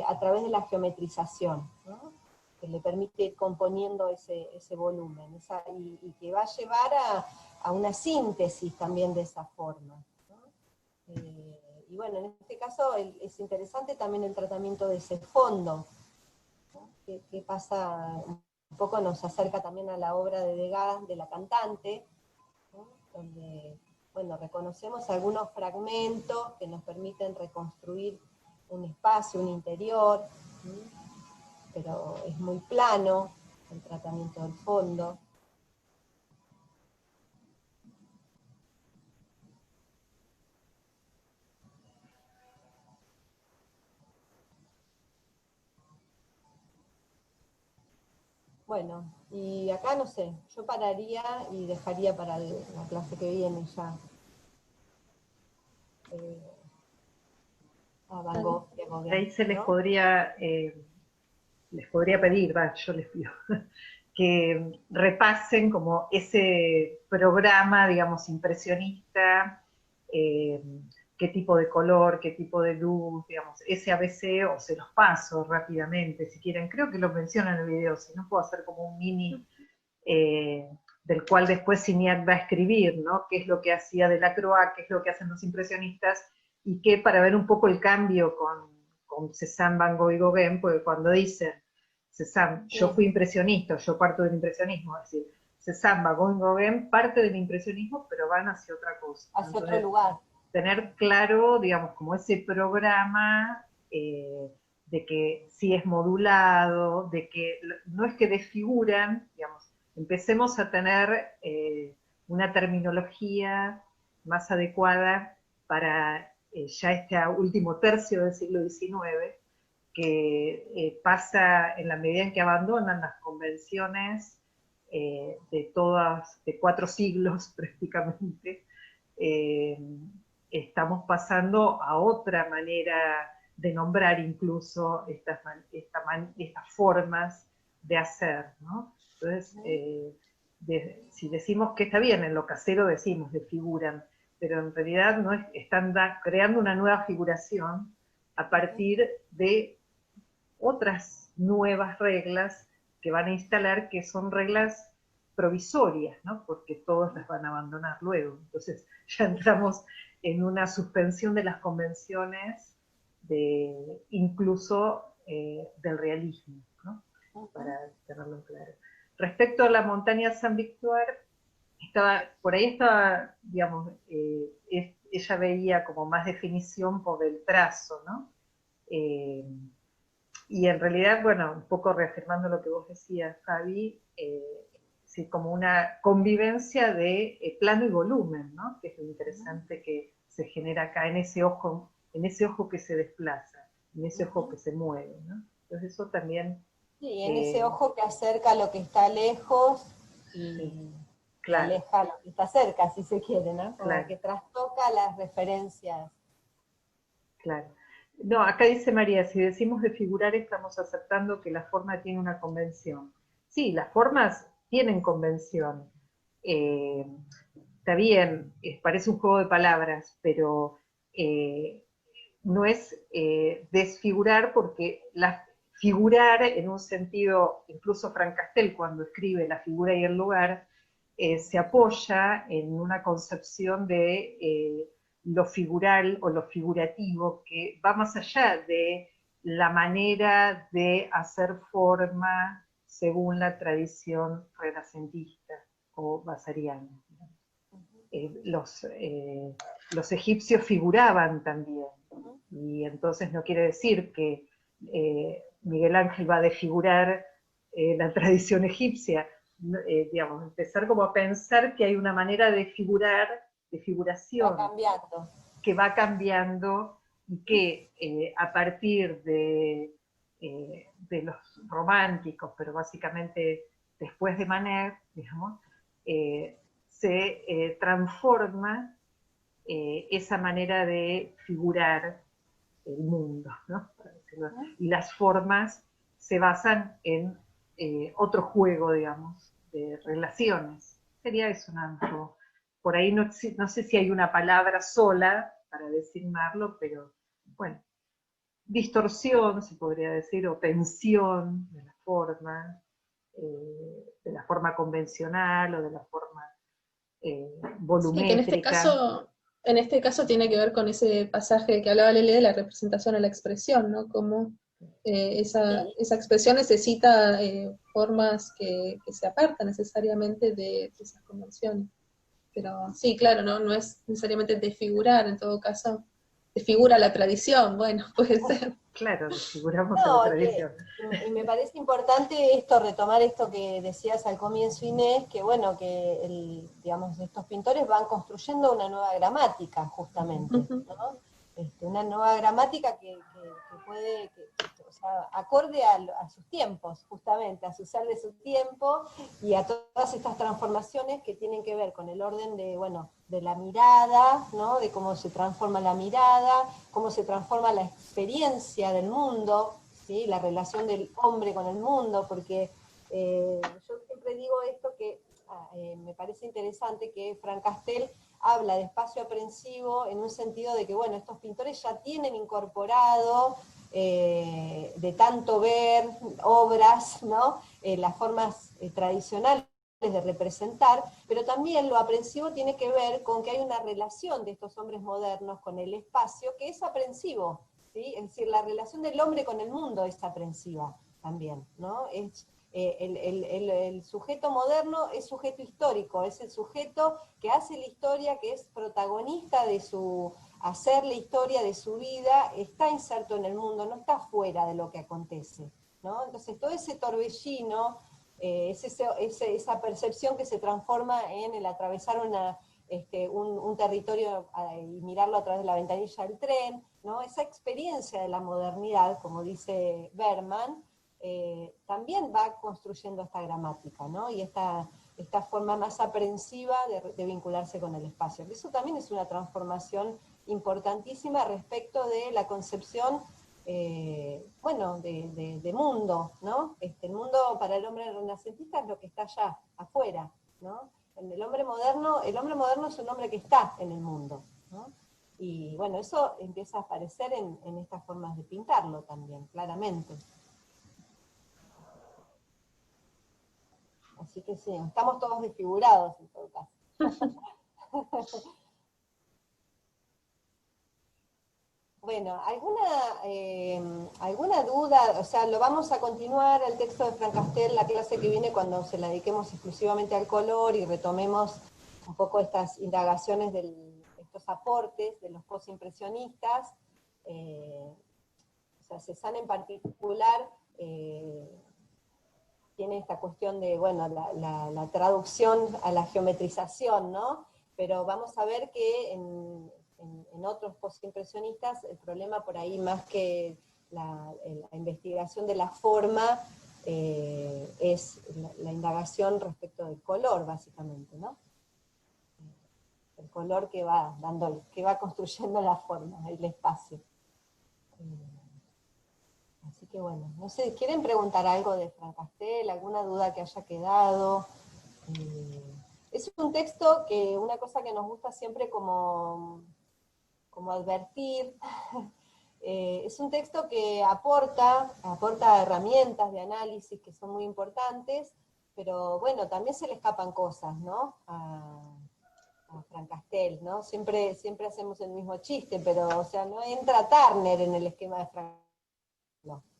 a través de la geometrización, ¿no? Que le permite ir componiendo ese volumen, y que va a llevar a una síntesis también de esa forma, ¿no? Y bueno, en este caso es interesante también el tratamiento de ese fondo, ¿no? Que pasa, un poco nos acerca también a la obra de Degas, de la cantante, ¿no? Donde, bueno, reconocemos algunos fragmentos que nos permiten reconstruir un espacio, un interior, ¿sí? Pero es muy plano el tratamiento del fondo. Bueno, y acá no sé, yo pararía y dejaría para la clase que viene ya. A Van Gogh y a Gauguin, Ahí se ¿no? les podría pedir, yo les pido, que repasen como ese programa, digamos, impresionista, qué tipo de color, qué tipo de luz, digamos, ese ABC, o se los paso rápidamente si quieren. Creo que lo mencionan en el video, si no puedo hacer como un mini, del cual después Signac va a escribir, ¿no? Qué es lo que hacía Delacroix, qué es lo que hacen los impresionistas, y que para ver un poco el cambio con Cézanne, Van Gogh y Gauguin, porque cuando dicen, Cézanne, yo fui impresionista, yo parto del impresionismo, es decir, Cézanne, Van Gogh y Gauguin parte del impresionismo, pero van hacia otra cosa. Hacia Entonces, otro lugar. tener claro, digamos, como ese programa, de que sí es modulado, de que no es que desfiguran, digamos, empecemos a tener una terminología más adecuada para ya este último tercio del siglo XIX, que pasa en la medida en que abandonan las convenciones de 4 siglos prácticamente, estamos pasando a otra manera de nombrar incluso estas formas de hacer, ¿no? Entonces, si decimos que está bien, en lo casero decimos, desfiguran, pero en realidad no están creando una nueva figuración a partir de otras nuevas reglas que van a instalar, que son reglas provisorias, ¿no? Porque todos las van a abandonar luego. Entonces ya entramos en una suspensión de las convenciones, incluso del realismo, ¿no? Para tenerlo claro. Respecto a la montaña Saint-Victoire, por ahí estaba, digamos, ella veía como más definición por el trazo, ¿no? Y en realidad, bueno, un poco reafirmando lo que vos decías, Javi, sí, como una convivencia de plano y volumen, ¿no? Que es lo interesante que se genera acá en ese ojo que se desplaza, en ese ojo que se mueve, ¿no? Entonces eso también... Sí, en ese ojo que acerca lo que está lejos y, sí, claro, y aleja lo que está cerca, si se quiere, ¿no? Como claro, que trastoca las referencias. Claro. No, acá dice María, si decimos desfigurar estamos aceptando que la forma tiene una convención. Sí, las formas tienen convención. Está bien, parece un juego de palabras, pero no es desfigurar, porque figurar en un sentido, incluso Frank Castell cuando escribe La figura y el lugar, se apoya en una concepción de lo figural o lo figurativo, que va más allá de la manera de hacer forma según la tradición renacentista o basariana. Los egipcios figuraban también, y entonces no quiere decir que Miguel Ángel va a desfigurar la tradición egipcia, digamos, empezar como a pensar que hay una manera de figurar, de figuración, que va cambiando, y que a partir de los románticos, pero básicamente después de Manet, digamos, se transforma esa manera de figurar el mundo, ¿no? Y las formas se basan en otro juego, digamos, de relaciones. Sería eso, Nanto. Por ahí no sé si hay una palabra sola para designarlo, pero bueno, distorsión, se podría decir, o tensión de la forma convencional o de la forma volumétrica. Sí, que en este caso tiene que ver con ese pasaje que hablaba Lele de la representación a la expresión, ¿no? Como esa expresión necesita formas que se apartan necesariamente de esas convenciones. Pero sí, claro, no es necesariamente desfigurar, en todo caso, desfigura la tradición, bueno, puede ser. Claro, desfiguramos a la tradición. Y me parece importante retomar esto que decías al comienzo, Inés, que bueno, que digamos, estos pintores van construyendo una nueva gramática, justamente, ¿no? una nueva gramática que puede, o sea, acorde a sus tiempos, justamente, a su ser de su tiempo, y a todas estas transformaciones que tienen que ver con el orden de, bueno, de la mirada, ¿no? De cómo se transforma la mirada, cómo se transforma la experiencia del mundo, ¿sí? La relación del hombre con el mundo, porque yo siempre digo esto que me parece interesante, que Frank Castell habla de espacio aprensivo en un sentido de que, bueno, estos pintores ya tienen incorporado, de tanto ver obras, ¿no? Las formas tradicionales de representar, pero también lo aprensivo tiene que ver con que hay una relación de estos hombres modernos con el espacio que es aprensivo, ¿sí? Es decir, la relación del hombre con el mundo es aprensiva también, ¿no? El sujeto moderno es sujeto histórico, es el sujeto que hace la historia, que es protagonista de su hacer la historia de su vida, está inserto en el mundo, no está fuera de lo que acontece, ¿no? Entonces todo ese torbellino, esa percepción que se transforma en el atravesar un territorio y mirarlo a través de la ventanilla del tren, ¿no? Esa experiencia de la modernidad, como dice Berman, también va construyendo esta gramática, ¿no? Y esta forma más aprensiva de vincularse con el espacio. Eso también es una transformación importantísima respecto de la concepción, bueno, de mundo, ¿no? El mundo para el hombre renacentista es lo que está allá, afuera, ¿no? El hombre moderno es un hombre que está en el mundo, ¿no? Y bueno, eso empieza a aparecer en estas formas de pintarlo también, claramente. Así que sí, estamos todos desfigurados en todo caso. Bueno, ¿alguna duda? O sea, lo vamos a continuar el texto de Frank Castell la clase que viene cuando se la dediquemos exclusivamente al color y retomemos un poco estas indagaciones estos aportes de los postimpresionistas. O sea, Cézanne en particular tiene esta cuestión de, bueno, la traducción a la geometrización, ¿no? Pero vamos a ver que en otros postimpresionistas el problema por ahí, más que la investigación de la forma, es la indagación respecto del color, básicamente, ¿no? El color que va construyendo la forma, el espacio. Así que bueno, no sé, ¿quieren preguntar algo de Frank Castell? ¿Alguna duda que haya quedado? Es un texto que, una cosa que nos gusta siempre como advertir, es un texto que aporta herramientas de análisis que son muy importantes, pero bueno, también se le escapan cosas, ¿no? A Frank Castell, ¿no? Siempre hacemos el mismo chiste, pero, o sea, no entra Turner en el esquema de Frank Castell,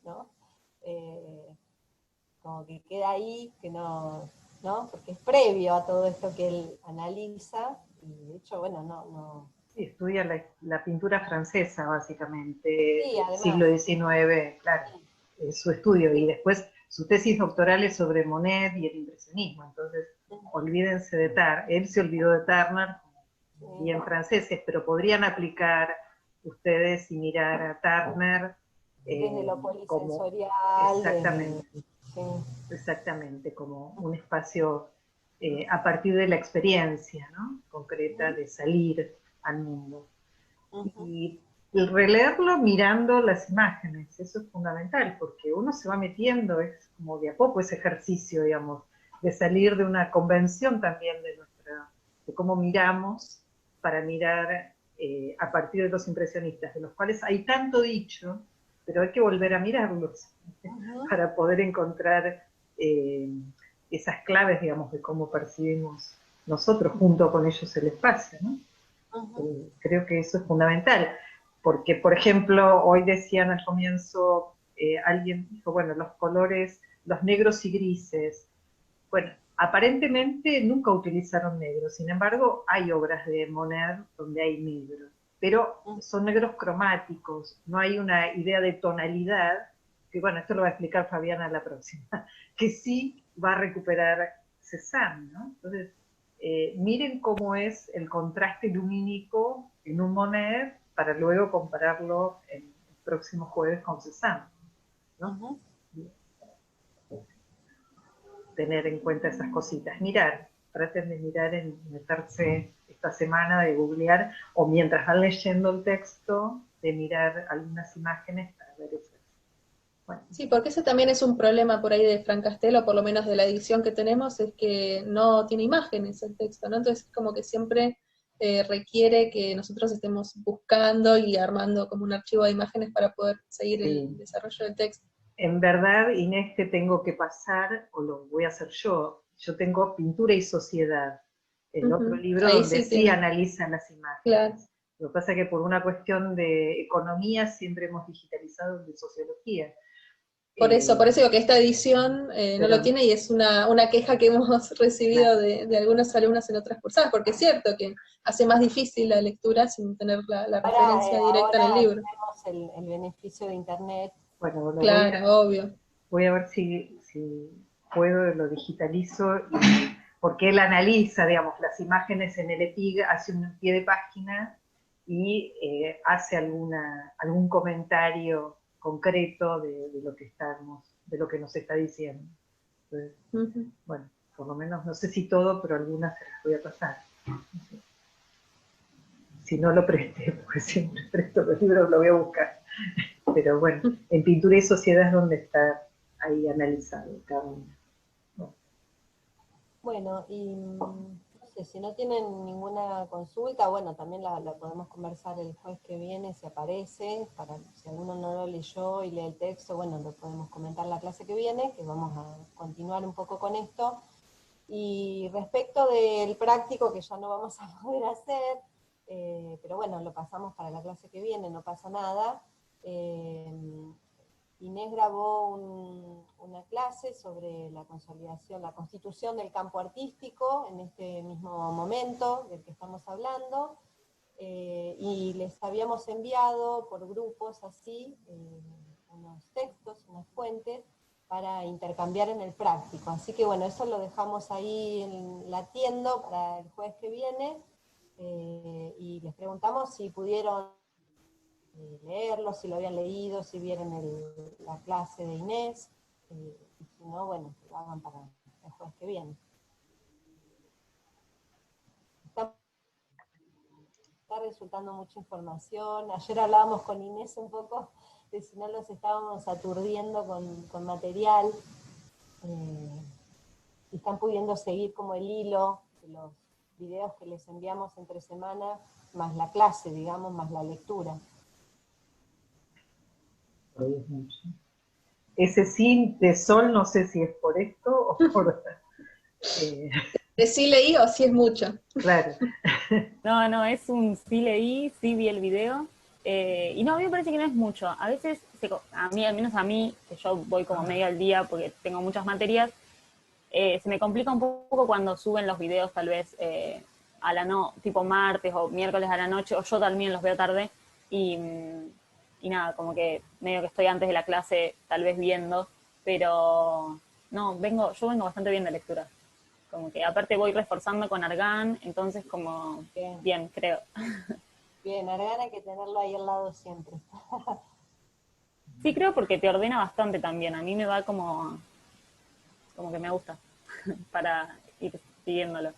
¿no? Como que queda ahí, que no, porque es previo a todo esto que él analiza, y de hecho, bueno, no. Sí, estudia la pintura francesa, básicamente, Sí, además. siglo XIX, claro, es su estudio, y después su tesis doctoral es sobre Monet y el impresionismo, entonces olvídense de Turner, él se olvidó de Turner, bien franceses, pero podrían aplicar ustedes y mirar a Turner desde lo polisensorial. Exactamente, sí. Exactamente, como un espacio a partir de la experiencia, ¿no? Concreta de salir al mundo. Y releerlo mirando las imágenes, eso es fundamental, porque uno se va metiendo, es como de a poco ese ejercicio, digamos, de salir de una convención también de cómo miramos, para mirar a partir de los impresionistas, de los cuales hay tanto dicho, pero hay que volver a mirarlos para poder encontrar esas claves, digamos, de cómo percibimos nosotros junto con ellos el espacio, ¿no? Creo que eso es fundamental, porque, por ejemplo, hoy decían al comienzo, alguien dijo, bueno, los colores, los negros y grises, bueno, aparentemente nunca utilizaron negro, sin embargo, hay obras de Monet donde hay negro, pero son negros cromáticos, no hay una idea de tonalidad, que bueno, esto lo va a explicar Fabiana la próxima, que sí va a recuperar Cézanne, ¿no? Entonces, miren cómo es el contraste lumínico en un Monet para luego compararlo el próximo jueves con Cézanne, ¿no? Ujú. Tener en cuenta esas cositas. Mirar, traten de mirar, meterse esta semana, de googlear, o mientras van leyendo el texto, de mirar algunas imágenes para ver esas. Bueno, Sí, porque ese también es un problema por ahí de Fran Castel, o por lo menos de la edición que tenemos, es que no tiene imágenes el texto, ¿no? Entonces como que siempre requiere que nosotros estemos buscando y armando como un archivo de imágenes para poder seguir sí. el desarrollo del texto. En verdad, Inés, te tengo que pasar, o lo voy a hacer yo tengo Pintura y Sociedad, el otro libro Ahí donde sí sí tiene, analizan las imágenes. claro. Lo que pasa es que por una cuestión de economía siempre hemos digitalizado el de sociología. Por eso digo que esta edición no lo pero- tiene, y es una queja que hemos recibido de algunos alumnos en otras cursadas, porque es cierto que hace más difícil la lectura sin tener la referencia directa en el Ahora libro. tenemos el beneficio de Internet. Bueno, Claro, obvio. voy a ver si puedo, lo digitalizo, porque él analiza, digamos, las imágenes en el EPIG, hace un pie de página y hace algún comentario concreto de lo que de lo que nos está diciendo. Entonces, bueno, por lo menos, no sé si todo, pero algunas se las voy a pasar. Si no lo presté, porque siempre presto los libros, lo voy a buscar. Pero bueno, en Pintura y Sociedad es donde está ahí analizado cada uno. Bueno, y no sé, si no tienen ninguna consulta, bueno, también la podemos conversar el jueves que viene, si aparece, para si alguno no lo leyó y lee el texto, bueno, lo podemos comentar la clase que viene, que vamos a continuar un poco con esto. Y respecto del práctico, que ya no vamos a poder hacer, pero bueno, lo pasamos para la clase que viene, no pasa nada. Inés grabó una clase sobre la consolidación, la constitución del campo artístico en este mismo momento del que estamos hablando, y les habíamos enviado por grupos así unos textos, unas fuentes, para intercambiar en el práctico. Así que bueno, eso lo dejamos ahí latiendo para el jueves que viene, y les preguntamos si pudieron leerlo, si lo habían leído, si vieron la clase de Inés, y si no, bueno, que lo hagan para el jueves que viene. Está resultando mucha información. Ayer hablábamos con Inés un poco de si no los estábamos aturdiendo con material, y están pudiendo seguir como el hilo de los videos que les enviamos entre semana, más la clase, digamos, más la lectura. Ese sí de Sol, no sé si es por esto o por... De sí leí o sí es mucho. Claro. No, es un sí leí, sí vi el video, y no, a mí me parece que no es mucho. A veces, al menos a mí, que yo voy como medio al día porque tengo muchas materias, se me complica un poco cuando suben los videos tal vez tipo martes o miércoles a la noche, o yo también los veo tarde, y nada, como que medio que estoy antes de la clase tal vez viendo, pero no, yo vengo bastante bien de lectura. Como que aparte voy reforzando con Argan, entonces como bien creo. Bien, Argan hay que tenerlo ahí al lado siempre. Sí, creo porque te ordena bastante también. A mí me va como que me gusta para ir siguiéndolo.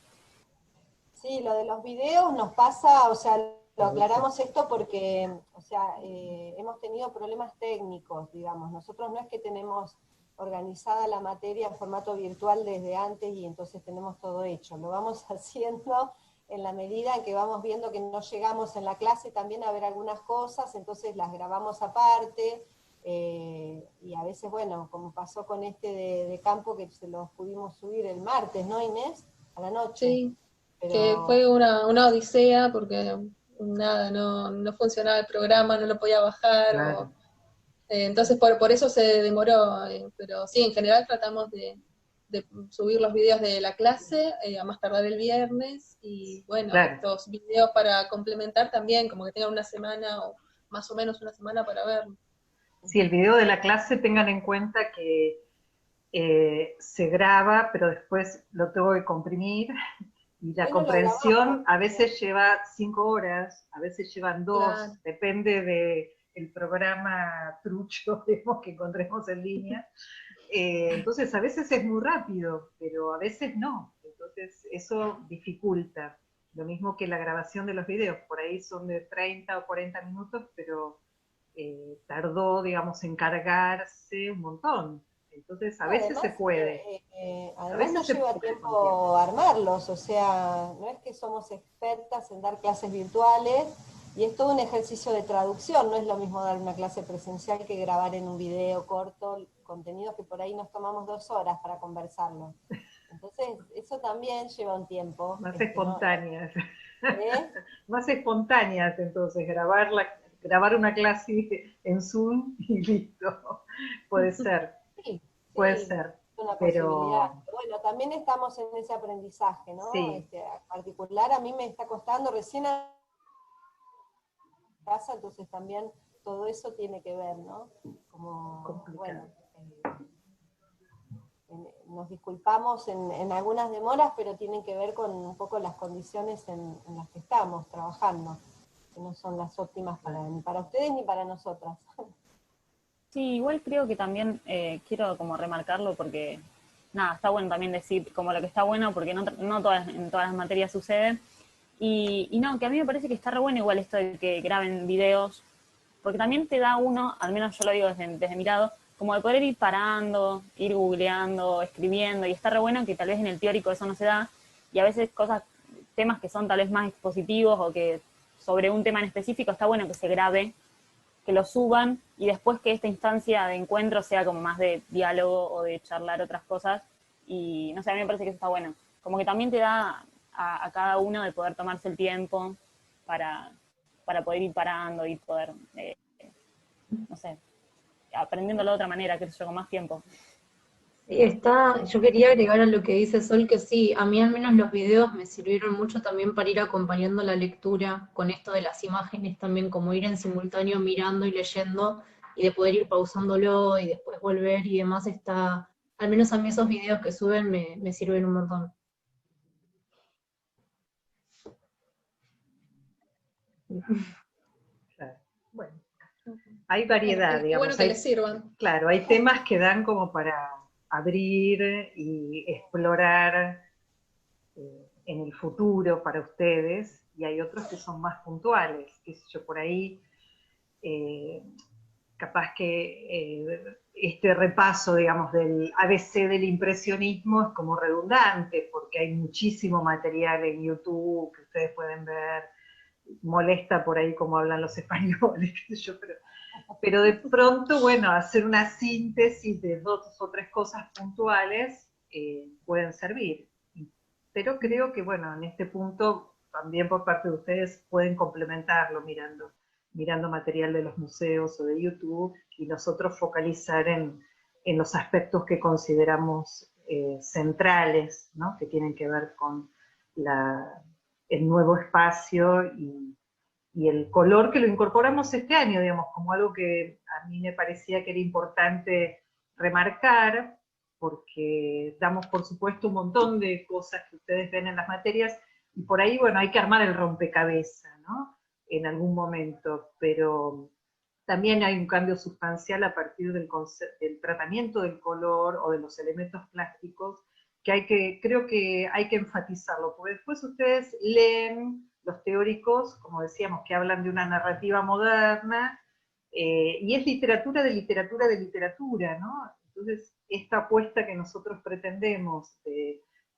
Sí, lo de los videos nos pasa, o sea, lo aclaramos esto porque, o sea, hemos tenido problemas técnicos, digamos. Nosotros no es que tenemos organizada la materia en formato virtual desde antes y entonces tenemos todo hecho. Lo vamos haciendo en la medida en que vamos viendo que no llegamos en la clase también a ver algunas cosas, entonces las grabamos aparte, y a veces, bueno, como pasó con este de campo, que se los pudimos subir el martes, ¿no, Inés? A la noche. Sí, Pero que fue una odisea porque nada, no funcionaba el programa, no lo podía bajar, Claro. entonces por eso se demoró, pero sí, en general tratamos de subir los videos de la clase a más tardar el viernes, y bueno, Claro. estos videos para complementar también, como que tengan una semana o más o menos una semana para verlo. Sí, el video de la clase, tengan en cuenta que se graba, pero después lo tengo que comprimir Y la Hoy no lo comprensión grabamos. a veces lleva 5 horas, a veces llevan 2, Claro. depende del programa trucho digamos, que encontremos en línea. Entonces a veces es muy rápido, pero a veces no. Entonces eso dificulta. Lo mismo que la grabación de los videos, por ahí son de 30 o 40 minutos, pero tardó, digamos, en cargarse un montón. Entonces a veces se puede. A Además veces nos se lleva puede con tiempo. tiempo armarlos, o sea, no es que somos expertas en dar clases virtuales, y es todo un ejercicio de traducción, no es lo mismo dar una clase presencial que grabar en un video corto contenidos que por ahí nos tomamos 2 horas para conversarlo. Entonces, eso también lleva un tiempo. Más ¿no? espontáneas. ¿Eh? Más espontáneas, entonces, grabar una clase en Zoom y listo. Puede ser, Sí, puede sí, ser. es una posibilidad. Pero Bueno, también estamos en ese aprendizaje, ¿no? sí, En particular a mí me está costando recién a casa, entonces también todo eso tiene que ver, ¿no? Como, complicado. bueno, nos disculpamos en algunas demoras, pero tienen que ver con un poco las condiciones en las que estamos trabajando, que no son las óptimas ni para ustedes ni para nosotras. Sí, igual creo que también quiero como remarcarlo porque, nada, está bueno también decir como lo que está bueno porque no en todas las materias sucede. Y no, que a mí me parece que está re bueno igual esto de que graben videos, porque también te da uno, al menos yo lo digo desde mi lado, como de poder ir parando, ir googleando, escribiendo, y está re bueno que tal vez en el teórico eso no se da, y a veces temas que son tal vez más expositivos o que sobre un tema en específico está bueno que se grabe, que lo suban, y después que esta instancia de encuentro sea como más de diálogo o de charlar otras cosas, y no sé, a mí me parece que eso está bueno. Como que también te da a cada uno de poder tomarse el tiempo para poder ir parando y poder, no sé, aprendiéndolo de otra manera, qué sé yo, con más tiempo. Sí, yo quería agregar a lo que dice Sol que sí, a mí al menos los videos me sirvieron mucho también para ir acompañando la lectura con esto de las imágenes también, como ir en simultáneo mirando y leyendo y de poder ir pausándolo y después volver y demás al menos a mí esos videos que suben me sirven un montón. Claro. Bueno, hay variedad, Qué digamos. bueno que les sirvan. Claro, hay temas que dan como para abrir y explorar en el futuro para ustedes, y hay otros que son más puntuales, qué sé yo, por ahí eh, capaz que este repaso, digamos, del ABC del impresionismo es como redundante, porque hay muchísimo material en YouTube que ustedes pueden ver, molesta por ahí como hablan los españoles, qué sé yo, pero de pronto, bueno, hacer una síntesis de 2 o 3 cosas puntuales pueden servir. Pero creo que, bueno, en este punto, también por parte de ustedes, pueden complementarlo mirando material de los museos o de YouTube, y nosotros focalizar en los aspectos que consideramos centrales, ¿no? Que tienen que ver con el nuevo espacio y el color que lo incorporamos este año, digamos, como algo que a mí me parecía que era importante remarcar, porque damos por supuesto un montón de cosas que ustedes ven en las materias, y por ahí, bueno, hay que armar el rompecabezas, ¿no? En algún momento, pero también hay un cambio sustancial a partir del tratamiento del color o de los elementos plásticos, creo que hay que enfatizarlo, porque después ustedes leen los teóricos, como decíamos, que hablan de una narrativa moderna, y es literatura de literatura de literatura, ¿no? Entonces, esta apuesta que nosotros pretendemos,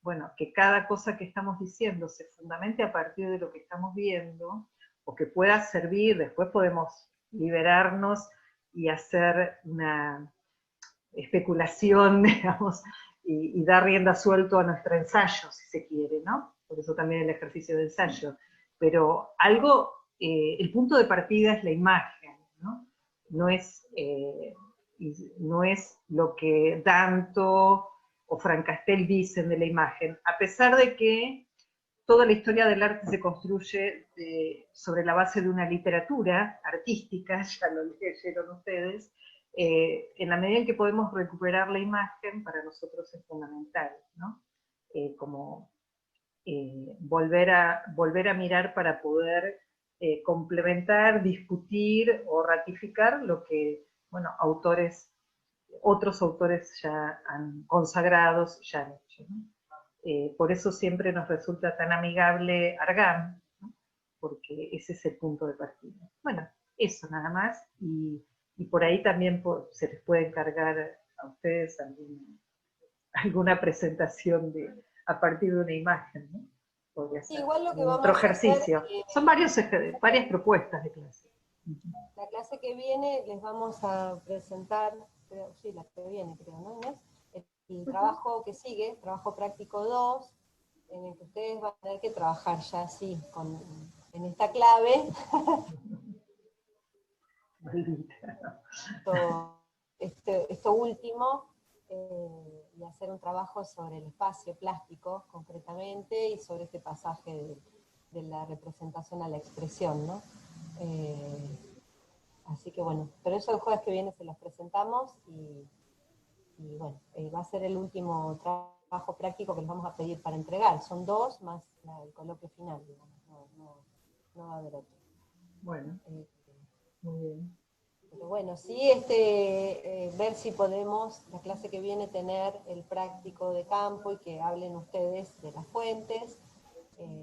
bueno, que cada cosa que estamos diciendo se fundamente a partir de lo que estamos viendo, o que pueda servir, después podemos liberarnos y hacer una especulación, digamos, y dar rienda suelto a nuestro ensayo, si se quiere, ¿no? Por eso también el ejercicio de ensayo. Pero el punto de partida es la imagen, ¿no? No es lo que Danto o Francastel dicen de la imagen, a pesar de que toda la historia del arte se construye sobre la base de una literatura artística, ya lo leyeron ustedes, en la medida en que podemos recuperar la imagen, para nosotros es fundamental, ¿no? Como volver a mirar para poder complementar, discutir o ratificar lo que, bueno, otros autores ya han consagrados, ya han hecho, ¿no? Por eso siempre nos resulta tan amigable Argam, ¿no? Porque ese es el punto de partida. Bueno, eso nada más, y por ahí también se les puede encargar a ustedes alguna presentación a partir de una imagen, ¿no? Podría ser igual lo que otro vamos a hacer, ejercicio. Son varias propuestas de clase. la clase que viene les vamos a presentar, sí, la que viene creo, ¿no, Inés? El trabajo que sigue, trabajo práctico 2, en el que ustedes van a tener que trabajar ya así, en esta clave. Esto último, y hacer un trabajo sobre el espacio plástico, concretamente, y sobre este pasaje de la representación a la expresión, ¿no? Así que bueno, pero eso el jueves que viene se los presentamos, y bueno, va a ser el último trabajo práctico que les vamos a pedir para entregar. Son 2 más el coloquio final, digamos. No va a haber otro. Bueno, muy bien. Pero bueno, sí, ver si podemos, la clase que viene, tener el práctico de campo y que hablen ustedes de las fuentes.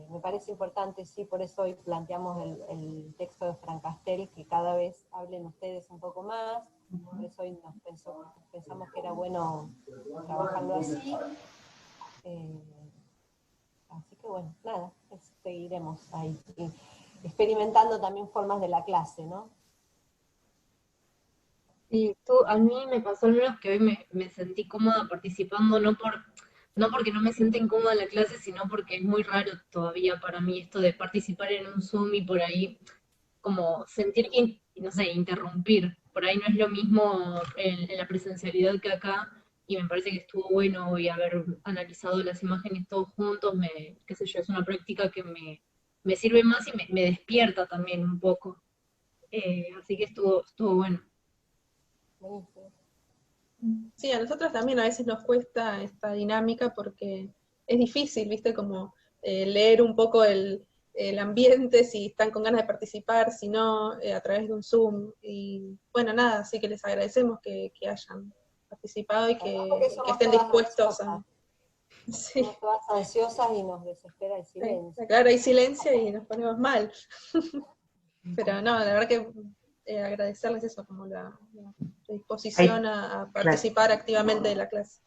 Me parece importante, sí, por eso hoy planteamos el texto de Francastel, que cada vez hablen ustedes un poco más. Por eso hoy pensamos que era bueno trabajarlo así. Así que bueno, nada, seguiremos ahí experimentando también formas de la clase, ¿no? Sí, a mí me pasó al menos que hoy me sentí cómoda participando, no porque no me sienta incómoda en la clase, sino porque es muy raro todavía para mí esto de participar en un Zoom y por ahí como sentir que, no sé, interrumpir. Por ahí no es lo mismo en la presencialidad que acá, y me parece que estuvo bueno y haber analizado las imágenes todos juntos, qué sé yo, es una práctica que me sirve más y me despierta también un poco. Así que estuvo bueno. Buenísimo. Sí, a nosotros también a veces nos cuesta esta dinámica porque es difícil, ¿viste? Como leer un poco el ambiente, si están con ganas de participar, si no, a través de un Zoom. Y bueno, nada, así que les agradecemos que hayan participado y Porque que somos estén todas dispuestos ansiosas. a... Sí, Somos todas ansiosas y nos desespera el silencio. claro, hay silencio y nos ponemos mal. Pero no, la verdad que agradecerles eso, como la disposición a participar activamente de la clase.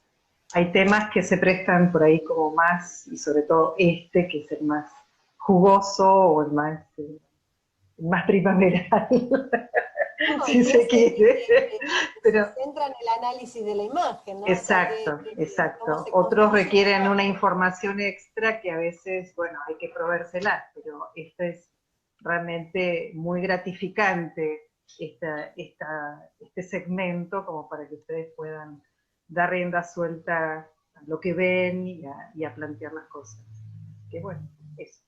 Hay temas que se prestan por ahí como más, y sobre todo que es el más jugoso o el más primaveral, No, si se quiere. Pero, se centra en el análisis de la imagen, ¿no? exacto, O sea, exacto. cómo se Otros construye requieren una información extra que a veces, bueno, hay que proveérsela, pero esto es realmente muy gratificante, este segmento, como para que ustedes puedan dar rienda suelta a lo que ven y a plantear las cosas. Que bueno, eso.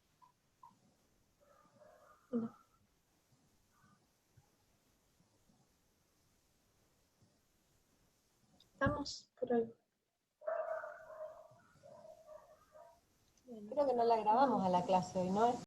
Estamos por ahí. Creo que no la grabamos a la clase hoy, ¿no?